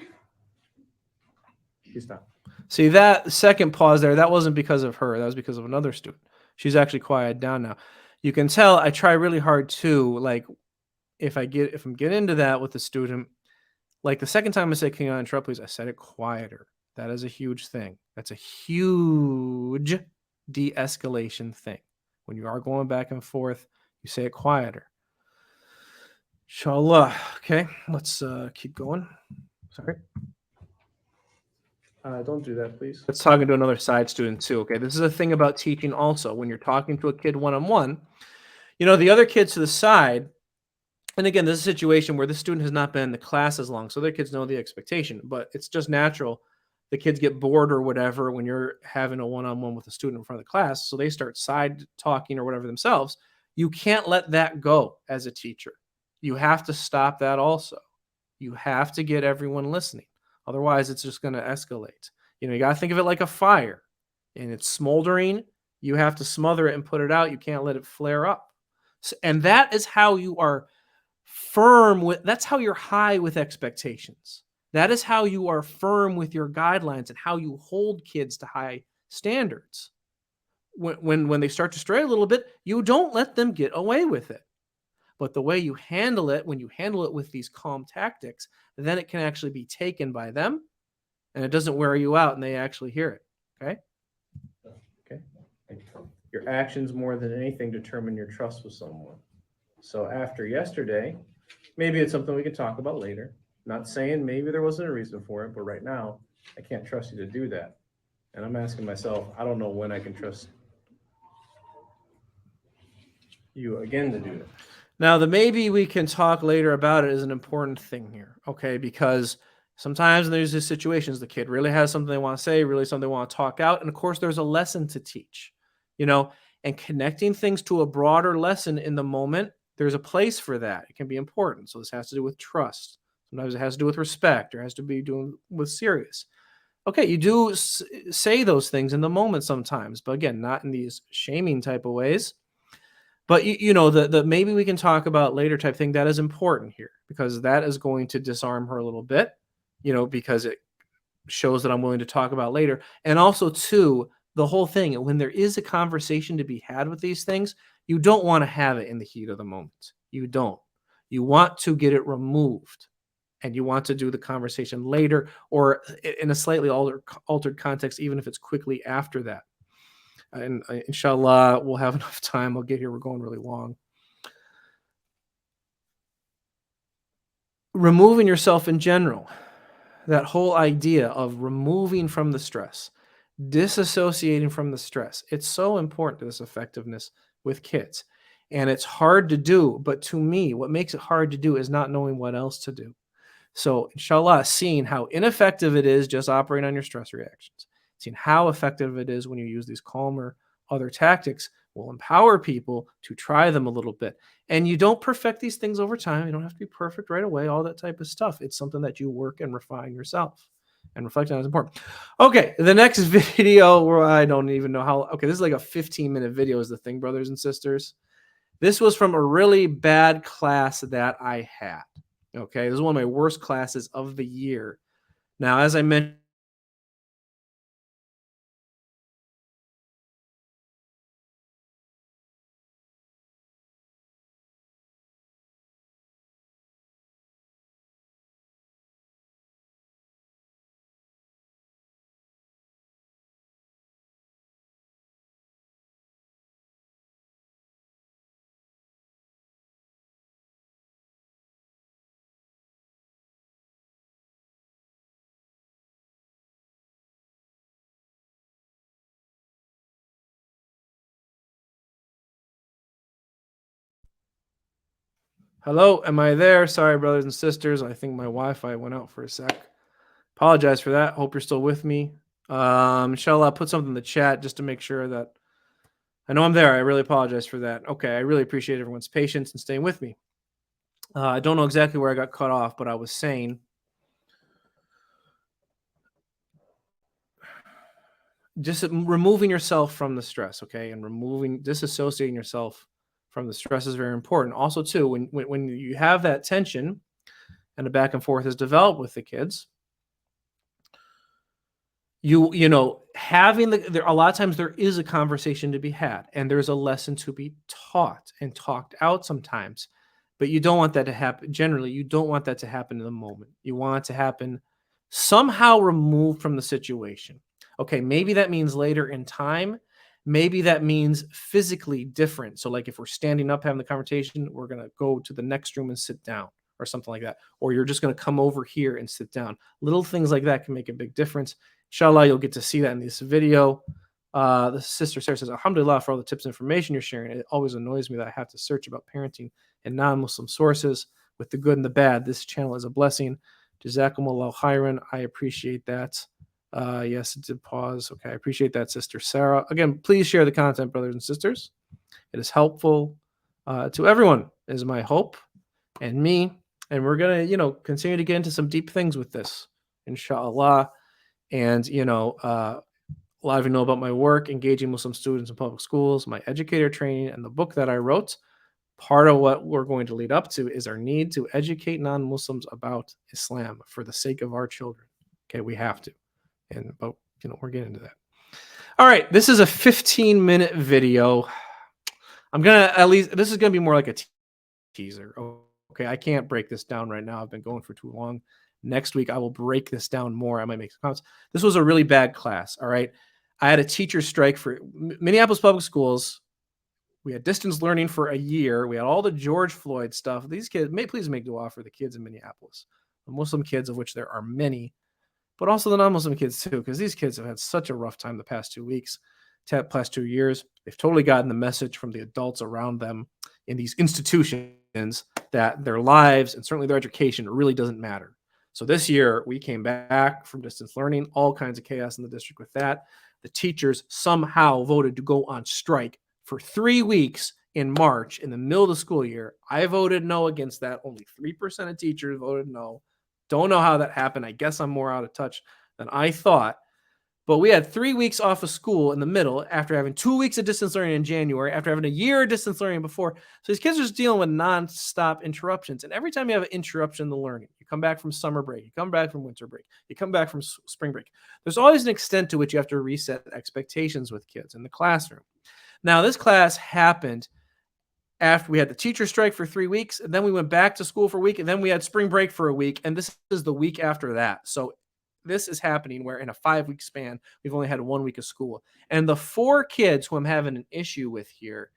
Please stop. See, that second pause there, that wasn't because of her. That was because of another student. She's actually quieted down now. You can tell I try really hard too. Like if I'm getting into that with the student, like the second time I said, can you not interrupt, please? I said it quieter. That is a huge thing. That's a huge de-escalation thing. When you are going back and forth, you say it quieter. Inshallah. Okay, let's keep going. Sorry. Don't do that, please. Let's talking to another side student too. Okay, this is a thing about teaching also. When you're talking to a kid one-on-one, the other kids to the side, and again, this is a situation where the student has not been in the class as long, so their kids know the expectation, but it's just natural. The kids get bored or whatever when you're having a one-on-one with a student in front of the class, so they start side talking or whatever themselves. You can't let that go as a teacher. You have to stop that also. You have to get everyone listening. Otherwise, it's just going to escalate. You got to think of it like a fire, and it's smoldering. You have to smother it and put it out. You can't let it flare up. And that is how you are that's how you're high with expectations. That is how you are firm with your guidelines and how you hold kids to high standards. When they start to stray a little bit, you don't let them get away with it. But the way you handle it, when you handle it with these calm tactics, then it can actually be taken by them and it doesn't wear you out and they actually hear it. Okay? Okay. Your actions more than anything determine your trust with someone. So after yesterday, maybe it's something we can talk about later. Not saying maybe there wasn't a reason for it, but right now, I can't trust you to do that. And I'm asking myself, I don't know when I can trust you again to do it. Now, the maybe we can talk later about it is an important thing here, okay? Because sometimes there's these situations, the kid really has something they want to say, really something they want to talk out. And of course, there's a lesson to teach, and connecting things to a broader lesson in the moment, there's a place for that. It can be important. So this has to do with trust. Sometimes it has to do with respect, or has to be doing with serious. Okay, you do say those things in the moment sometimes, but again, not in these shaming type of ways. But the maybe we can talk about later type thing, that is important here, because that is going to disarm her a little bit, because it shows that I'm willing to talk about later. And also too, the whole thing, when there is a conversation to be had with these things, you don't want to have it in the heat of the moment. You don't. You want to get it removed, and you want to do the conversation later, or in a slightly altered context, even if it's quickly after that. And inshallah, we'll have enough time. I'll get here. We're going really long. Removing yourself in general, that whole idea of removing from the stress, disassociating from the stress. It's so important to this effectiveness with kids. And it's hard to do. But to me, what makes it hard to do is not knowing what else to do. So, inshallah, seeing how ineffective it is just operating on your stress reactions, seeing how effective it is when you use these calmer other tactics will empower people to try them a little bit. And you don't perfect these things over time. You don't have to be perfect right away, all that type of stuff. It's something that you work and refine yourself. And reflecting on is important. Okay, the next video, where I don't even know how. Okay, this is like a 15-minute video is the thing, brothers and sisters. This was from a really bad class that I had. Okay, this is one of my worst classes of the year. Now, as I mentioned, hello, am I there? Sorry, brothers and sisters. I think my Wi-Fi went out for a sec. Apologize for that. Hope you're still with me. Inshallah, put something in the chat just to make sure that I know I'm there. I really apologize for that. Okay, I really appreciate everyone's patience and staying with me. I don't know exactly where I got cut off, but I was saying just removing yourself from the stress, okay, and disassociating yourself from the stress is very important. Also, too, when you have that tension and the back and forth is developed with the kids, having there a lot of times there is a conversation to be had, and there's a lesson to be taught and talked out sometimes, but you don't want that to happen. Generally, you don't want that to happen in the moment. You want it to happen somehow removed from the situation. Okay, maybe that means later in time. Maybe that means physically different. So like if we're standing up having the conversation, we're going to go to the next room and sit down or something like that. Or you're just going to come over here and sit down. Little things like that can make a big difference. Inshallah, you'll get to see that in this video. The sister Sarah says, Alhamdulillah for all the tips and information you're sharing. It always annoys me that I have to search about parenting in non-Muslim sources with the good and the bad. This channel is a blessing. Jazakumullah khairan. I appreciate that. Yes, it did pause. Okay, I appreciate that, Sister Sarah. Again, please share the content, brothers and sisters. It is helpful to everyone, is my hope, and me. And we're gonna, continue to get into some deep things with this, inshallah. And a lot of you know about my work, engaging Muslim students in public schools, my educator training, and the book that I wrote. Part of what we're going to lead up to is our need to educate non-Muslims about Islam for the sake of our children. Okay, we have to. But we're getting into that. All right, this is a 15-minute video. This is gonna be more like a teaser. Okay, I can't break this down right now. I've been going for too long. Next week, I will break this down more. I might make some comments. This was a really bad class. All right. I had a teacher strike for Minneapolis Public Schools. We had distance learning for a year. We had all the George Floyd stuff. These kids, please make dua for the kids in Minneapolis, the Muslim kids, of which there are many, but also the non-Muslim kids too, because these kids have had such a rough time the past 2 weeks, past 2 years. They've totally gotten the message from the adults around them in these institutions that their lives and certainly their education really doesn't matter. So this year we came back from distance learning, all kinds of chaos in the district with that. The teachers somehow voted to go on strike for 3 weeks in March in the middle of the school year. I voted no against that. Only 3% of teachers voted no. Don't know how that happened. I guess I'm more out of touch than I thought. But we had 3 weeks off of school in the middle after having 2 weeks of distance learning in January, after having a year of distance learning before. So these kids are just dealing with nonstop interruptions. And every time you have an interruption in the learning, you come back from summer break, you come back from winter break, you come back from spring break, there's always an extent to which you have to reset expectations with kids in the classroom. Now, this class happened after we had the teacher strike for 3 weeks, and then we went back to school for a week, and then we had spring break for a week, and this is the week after that. So this is happening where in a 5-week span, we've only had 1 week of school. And the 4 kids who I'm having an issue with here,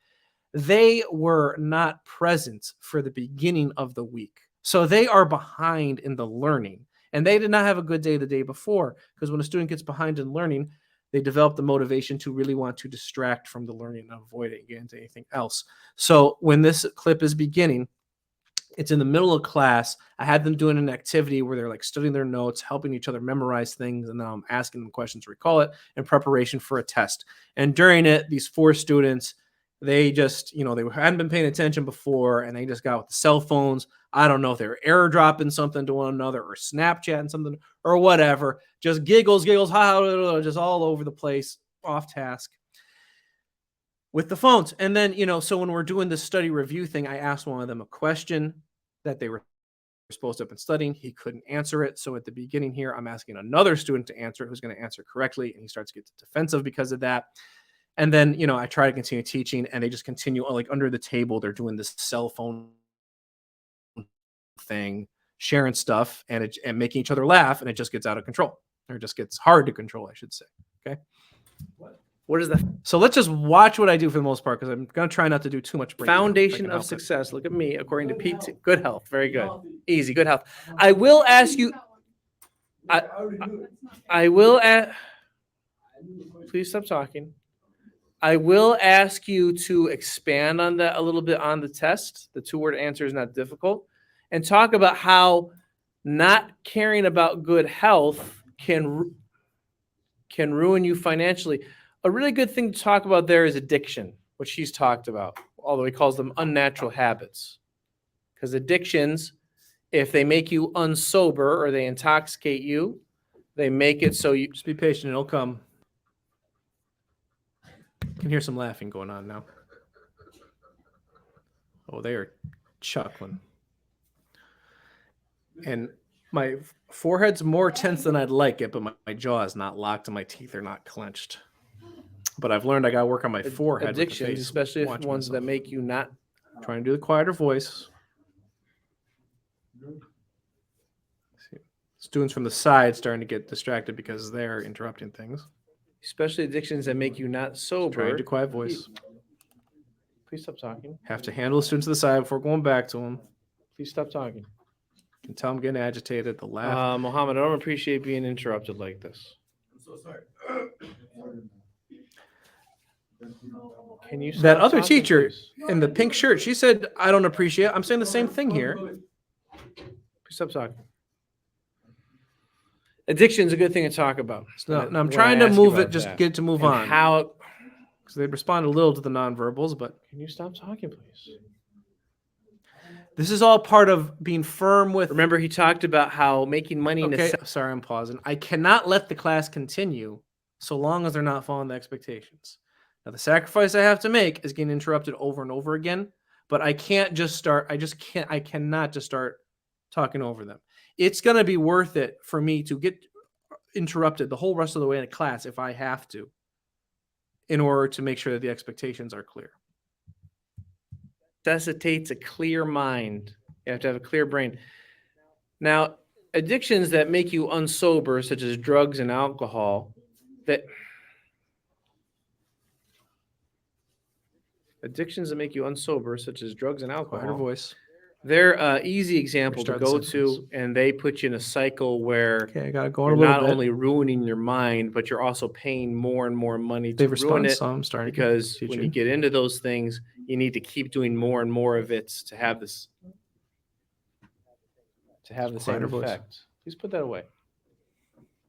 they were not present for the beginning of the week. So they are behind in the learning. And they did not have a good day the day before, because when a student gets behind in learning, they develop the motivation to really want to distract from the learning and avoid it and get into anything else. So when this clip is beginning, it's in the middle of class. I had them doing an activity where they're like studying their notes, helping each other memorize things, and then I'm asking them questions to recall it in preparation for a test. And during it, these 4 students, they just, they hadn't been paying attention before, and they just got with the cell phones. I don't know if they were airdropping something to one another or Snapchatting something or whatever. Just giggles, ha, just all over the place, off task with the phones. And then, so when we're doing this study review thing, I asked one of them a question that they were supposed to have been studying. He couldn't answer it. So at the beginning here, I'm asking another student to answer it who's going to answer correctly. And he starts to get defensive because of that. And then, I try to continue teaching, and they just continue like under the table. They're doing this cell phone thing, sharing stuff and making each other laugh. And it just gets out of control, or it just gets hard to control, I should say. Okay. What is that? So let's just watch what I do for the most part, because I'm going to try not to do too much breakdown. Foundation of success. Look at me, according to P.3. Good health. Very good. Easy. Good health. I will ask you. I will ask. Please stop talking. I will ask you to expand on that a little bit on the test. The 2-word answer is not difficult. And talk about how not caring about good health can ruin you financially. A really good thing to talk about there is addiction, which he's talked about, although he calls them unnatural habits. Because addictions, if they make you unsober or they intoxicate you, they make it so you... Just be patient, it'll come. You can hear some laughing going on now. Oh, they are chuckling. And my forehead's more tense than I'd like it, but my jaw is not locked and my teeth are not clenched. But I've learned I got to work on my forehead. Addictions, especially if ones that make you not... Trying to do the quieter voice. See, students from the side starting to get distracted because they're interrupting things. Especially addictions that make you not sober. Trying to do quiet voice. Please stop talking. Have to handle the students to the side before going back to them. Please stop talking. You can tell I'm getting agitated. The laugh. Mohammed, I don't appreciate being interrupted like this. I'm so sorry. Can you stop That other talking, teacher please? in the pink shirt, she said, I don't appreciate it. I'm saying the same thing here. Please stop talking. Addiction is a good thing to talk about. No, I'm When trying I to ask you move about it, just that. get to move And on. How? Because they respond a little to the nonverbals, but Can you stop talking, please? this is all part of being firm with. Remember, he talked about how making money in Okay, a sorry, I'm pausing. I cannot let the class continue so long as they're not following the expectations. Now, the sacrifice I have to make is getting interrupted over and over again, but I can't just start. I cannot just start talking over them. It's going to be worth it for me to get interrupted the whole rest of the way in a class if I have to, in order to make sure that the expectations are clear. necessitates a clear mind. You have to have a clear brain. Now, addictions that make you unsober, such as drugs and alcohol, addictions that make you unsober, such as drugs and Quieter alcohol, voice. they're an easy example to Restart the go sentence. to, and they put you in a cycle where Okay, I got to go on you're a little not bit. only ruining your mind, but you're also paying more and more money to They've ruin responded it. some, starting Because to when you get into those things, you need to keep doing more and more of it to have the same Quieter voice. effect. Please put that away.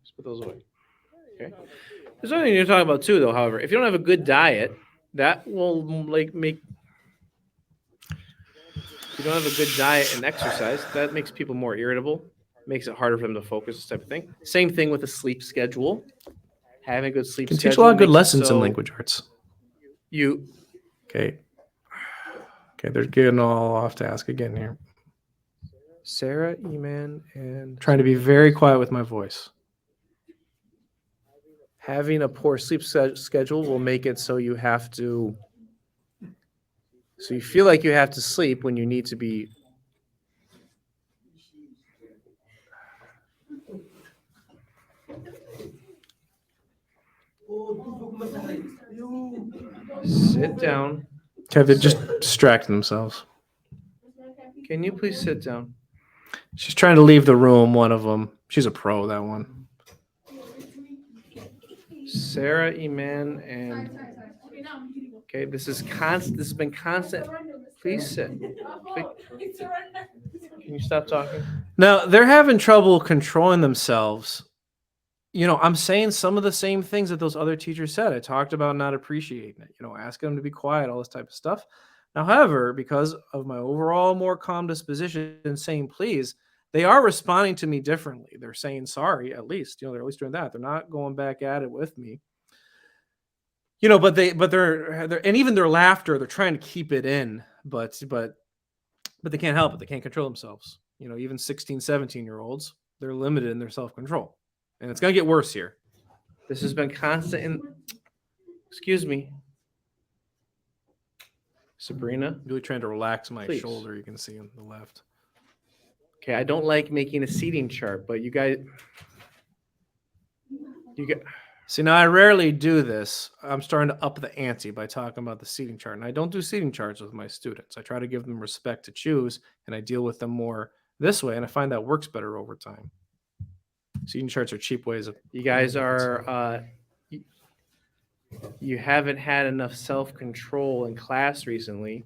Just put those away. Okay. There's something you're talking about too, though. However, if you don't have a good diet, that will make. If you don't have a good diet and exercise, that makes people more irritable, makes it harder for them to focus, this type of thing. Same thing with a sleep schedule. Having a good sleep Can schedule teach a lot of good makes it lessons in so language arts. You Okay. Okay, they're getting all off task again here. Sarah, Eman, and trying to be very quiet with my voice. having a poor sleep schedule will make it so you have to. So you feel like you have to sleep when you need to be. Sit down. Okay, they're just distracting themselves. Can you please sit down? She's trying to leave the room, one of them. She's a pro, that one. Sarah, Eman, and okay, this is constant. This has been constant. Please sit. Please. Can you stop talking? Now, they're having trouble controlling themselves. You know, I'm saying some of the same things that those other teachers said. I talked about not appreciating it, you know, asking them to be quiet, all this type of stuff. Now, however, because of my overall more calm disposition and saying please, they are responding to me differently. They're saying sorry, at least. You know, they're at least doing that. They're not going back at it with me. You know, but they're and even their laughter, they're trying to keep it in, but they can't help it. They can't control themselves. You know, even 16, 17-year-olds, they're limited in their self-control. And it's going to get worse here. This has been constant. Excuse me, Sabrina. Really trying to relax my Please. shoulder, you can see on the left. Okay, I don't like making a seating chart, but you got. See, now I rarely do this. I'm starting to up the ante by talking about the seating chart. And I don't do seating charts with my students. I try to give them respect to choose, and I deal with them more this way. And I find that works better over time. Seating charts are cheap ways of. You guys are. You haven't had enough self-control in class recently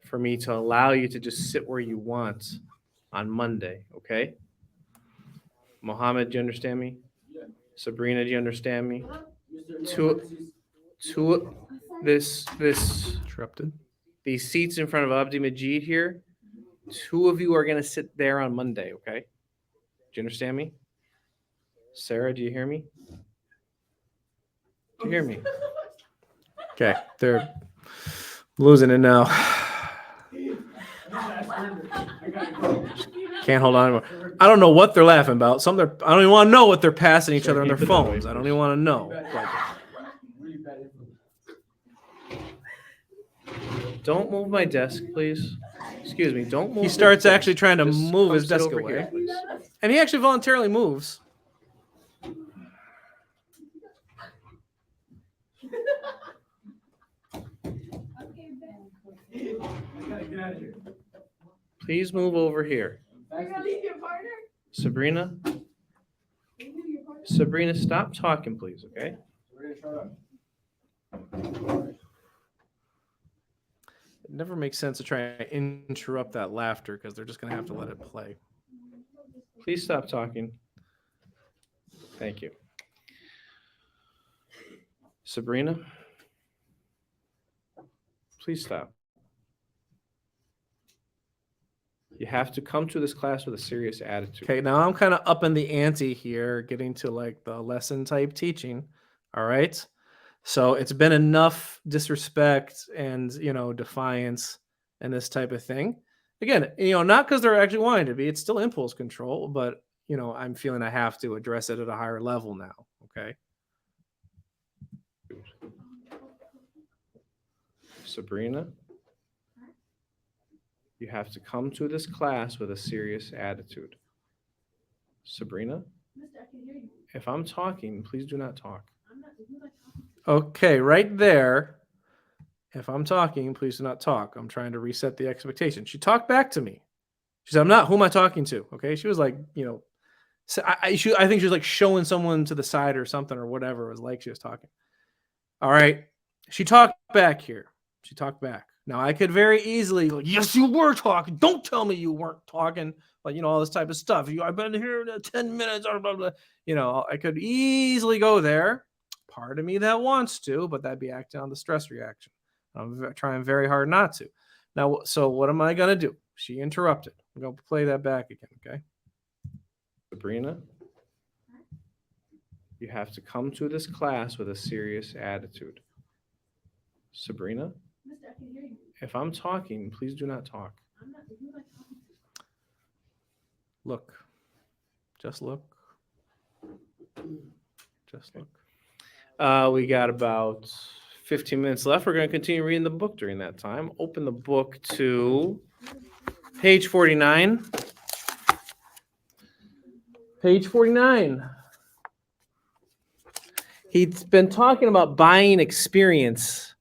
for me to allow you to just sit where you want on Monday, okay? Mohammed, do you understand me? Yeah. Sabrina, do you understand me? This Interrupted. these seats in front of Abdi Majid here, 2 of you are going to sit there on Monday, okay? Do you understand me? Sarah, do you hear me? Do you hear me? Okay, they're losing it now. Can't hold on anymore. I don't know what they're laughing about. I don't even want to know what they're passing each Sure, other on can their you put that away, phones. I don't please? even want to know. Don't move my desk, please. Excuse me, don't move. He the starts desk. actually trying to Just move come his sit desk over away. here, please. And he actually voluntarily moves. Please move over here. Sabrina? Sabrina, stop talking, please, okay? It never makes sense to try and interrupt that laughter because they're just going to have to let it play. Please stop talking. Thank you. Sabrina? Please stop. You have to come to this class with a serious attitude. Okay, now I'm kind of upping the ante here, getting to like the lesson type teaching. All right. So it's been enough disrespect and, you know, defiance and this type of thing. Again, you know, not because they're actually wanting to be, it's still impulse control, but, you know, I'm feeling I have to address it at a higher level now. Okay. Sabrina, you have to come to this class with a serious attitude. Sabrina? If I'm talking, please do not talk. Okay, right there. If I'm talking, please do not talk. I'm trying to reset the expectation. She talked back to me. She said, I'm not. Who am I talking to? Okay. She was like, so I think she was like showing someone to the side or something or whatever. It was like she was talking. All right. She talked back here. She talked back. Now I could very easily go, yes, you were talking. Don't tell me you weren't talking. Like, all this type of stuff. I've been here 10 minutes, blah, blah, blah. I could easily go there. Part of me that wants to, but that'd be acting on the stress reaction. I'm trying very hard not to. Now, so what am I going to do? She interrupted. I'm going to play that back again, okay? Sabrina, you have to come to this class with a serious attitude. Sabrina, if I'm talking, please do not talk. Look. Just look. Just look. We got about 15 minutes left. We're going to continue reading the book during that time. Open the book to page 49. Page 49. He's been talking about buying experience.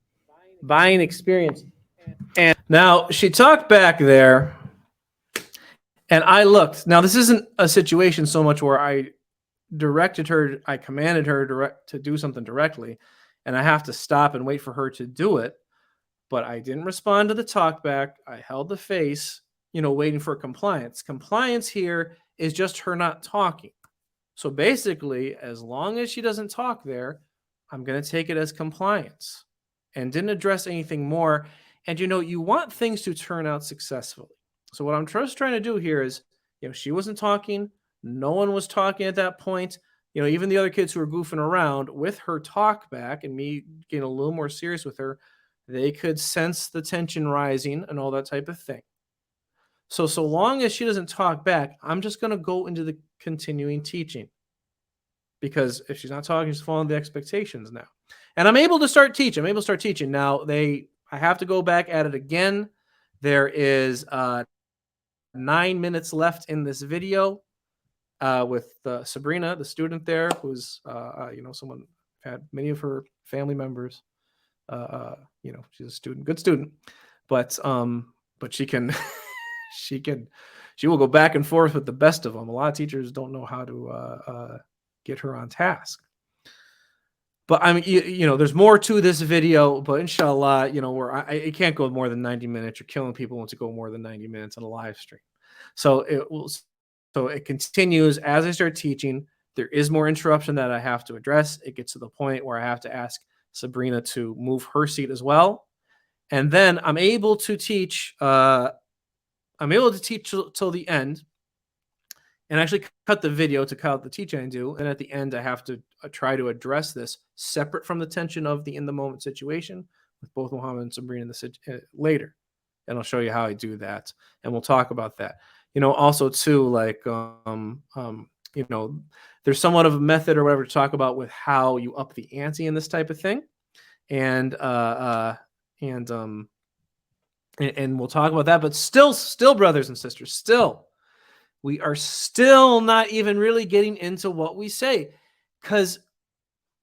Buying experience. And now she talked back there, and I looked. Now, this isn't a situation so much where I commanded her to do something directly, and I have to stop and wait for her to do it. But I didn't respond to the talk back. I held the face, waiting for compliance. Compliance here is just her not talking. So basically, as long as she doesn't talk there, I'm going to take it as compliance and didn't address anything more. And, you want things to turn out successfully. So what I'm just trying to do here is, she wasn't talking. No one was talking at that point. Even the other kids who were goofing around with her talk back and me getting a little more serious with her, they could sense the tension rising and all that type of thing. So long as she doesn't talk back, I'm just going to go into the continuing teaching. Because if she's not talking, she's following the expectations now. And I'm able to start teaching. Now, I have to go back at it again. There is 9 minutes left in this video with Sabrina, the student there, who's, someone had many of her family members. She's a student, good student. But she can... she will go back and forth with the best of them. A lot of teachers don't know how to get her on task. But there's more to this video, but inshallah, where it can't go more than 90 minutes. You're killing people once you go more than 90 minutes on a live stream. So it continues as I start teaching. There is more interruption that I have to address. It gets to the point where I have to ask Sabrina to move her seat as well. And then I'm able to teach till the end and actually cut the video to cut out the teaching I do. And at the end, I have to try to address this separate from the tension of the in-the-moment situation with both Muhammad and Sabrina later. And I'll show you how I do that. And we'll talk about that. Also too, like, there's somewhat of a method or whatever to talk about with how you up the ante in this type of thing. And we'll talk about that, but still, brothers and sisters, we are still not even really getting into what we say, because,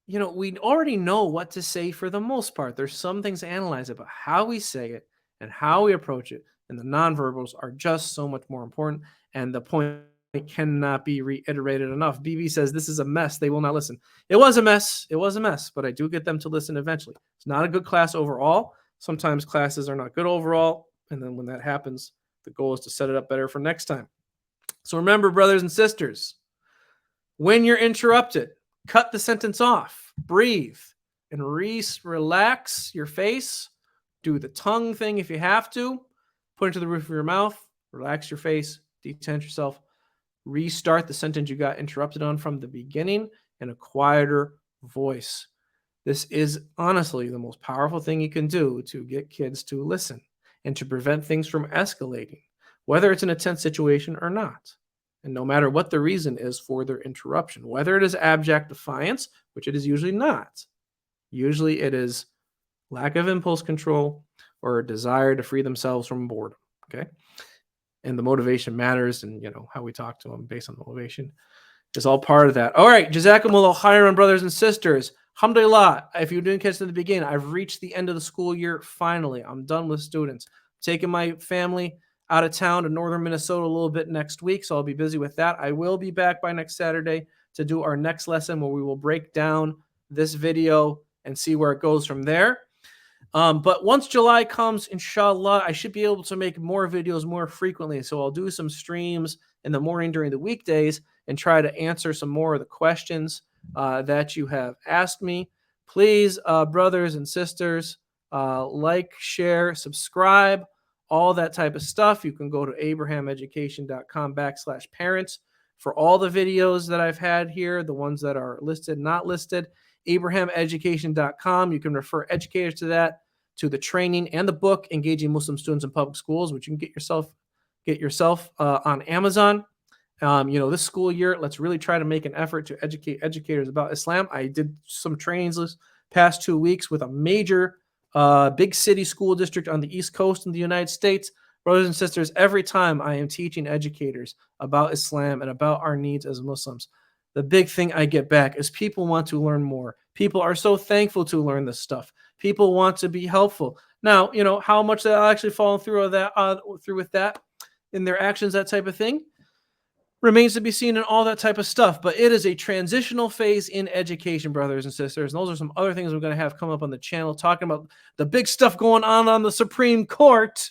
we already know what to say for the most part. There's some things to analyze about how we say it and how we approach it, and the nonverbals are just so much more important, and the point cannot be reiterated enough. BB says, this is a mess. They will not listen. It was a mess, but I do get them to listen eventually. It's not a good class overall. Sometimes classes are not good overall, and then when that happens, the goal is to set it up better for next time. So remember, brothers and sisters, when you're interrupted, cut the sentence off, breathe, and relax your face. Do the tongue thing if you have to. Put it to the roof of your mouth, relax your face, detend yourself, restart the sentence you got interrupted on from the beginning in a quieter voice. This is honestly the most powerful thing you can do to get kids to listen and to prevent things from escalating, whether it's in a tense situation or not. And no matter what the reason is for their interruption, whether it is abject defiance, which it is usually not. Usually it is lack of impulse control or a desire to free themselves from boredom. Okay. and the motivation matters, and how we talk to them based on the motivation is all part of that. All right, Jazakumullah khairan, brothers and sisters. Alhamdulillah, if you didn't catch it in the beginning, I've reached the end of the school year finally. I'm done with students. Taking my family out of town to northern Minnesota a little bit next week, so I'll be busy with that. I will be back by next Saturday to do our next lesson where we will break down this video and see where it goes from there. But once July comes, inshallah, I should be able to make more videos more frequently. So I'll do some streams in the morning during the weekdays and try to answer some more of the questions that you have asked me. Please, brothers and sisters, like, share, subscribe, all that type of stuff. You can go to abrahameducation.com/parents for all the videos that I've had here, the ones that are listed, not listed. abrahameducation.com. You can refer educators to that, to the training and the book, Engaging Muslim Students in Public Schools, which you can get yourself on Amazon. This school year, let's really try to make an effort to educate educators about Islam. I did some trainings this past 2 weeks with a major big city school district on the East Coast in the United States. Brothers and sisters, every time I am teaching educators about Islam and about our needs as Muslims, the big thing I get back is people want to learn more. People are so thankful to learn this stuff. People want to be helpful. Now, how much they'll actually follow through with that in their actions, that type of thing, remains to be seen, and all that type of stuff. But it is a transitional phase in education, brothers and sisters. And those are some other things we're going to have come up on the channel, talking about the big stuff going on the Supreme Court.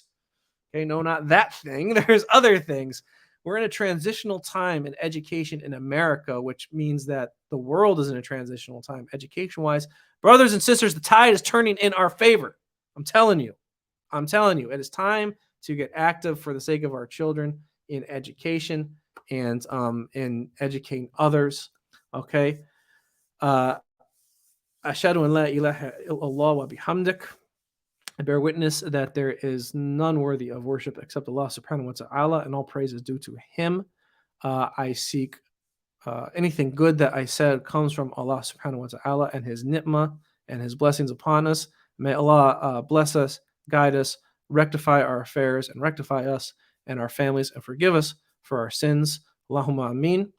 Okay, no, not that thing. There's other things. We're in a transitional time in education in America, which means that the world is in a transitional time education-wise. Brothers and sisters, the tide is turning in our favor. I'm telling you. It is time to get active for the sake of our children in education and in educating others. Okay. Ashhadu an la ilaha illallah wa bihamdik. I bear witness that there is none worthy of worship except Allah subhanahu wa ta'ala, and all praise is due to Him. I seek anything good that I said comes from Allah subhanahu wa ta'ala and His ni'mah and His blessings upon us. May Allah bless us, guide us, rectify our affairs, and rectify us and our families, and forgive us for our sins. Allahumma ameen.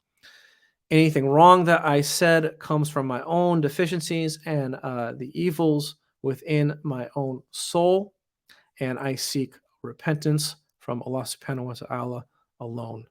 Anything wrong that I said comes from my own deficiencies and the evils within my own soul, and I seek repentance from Allah subhanahu wa ta'ala alone.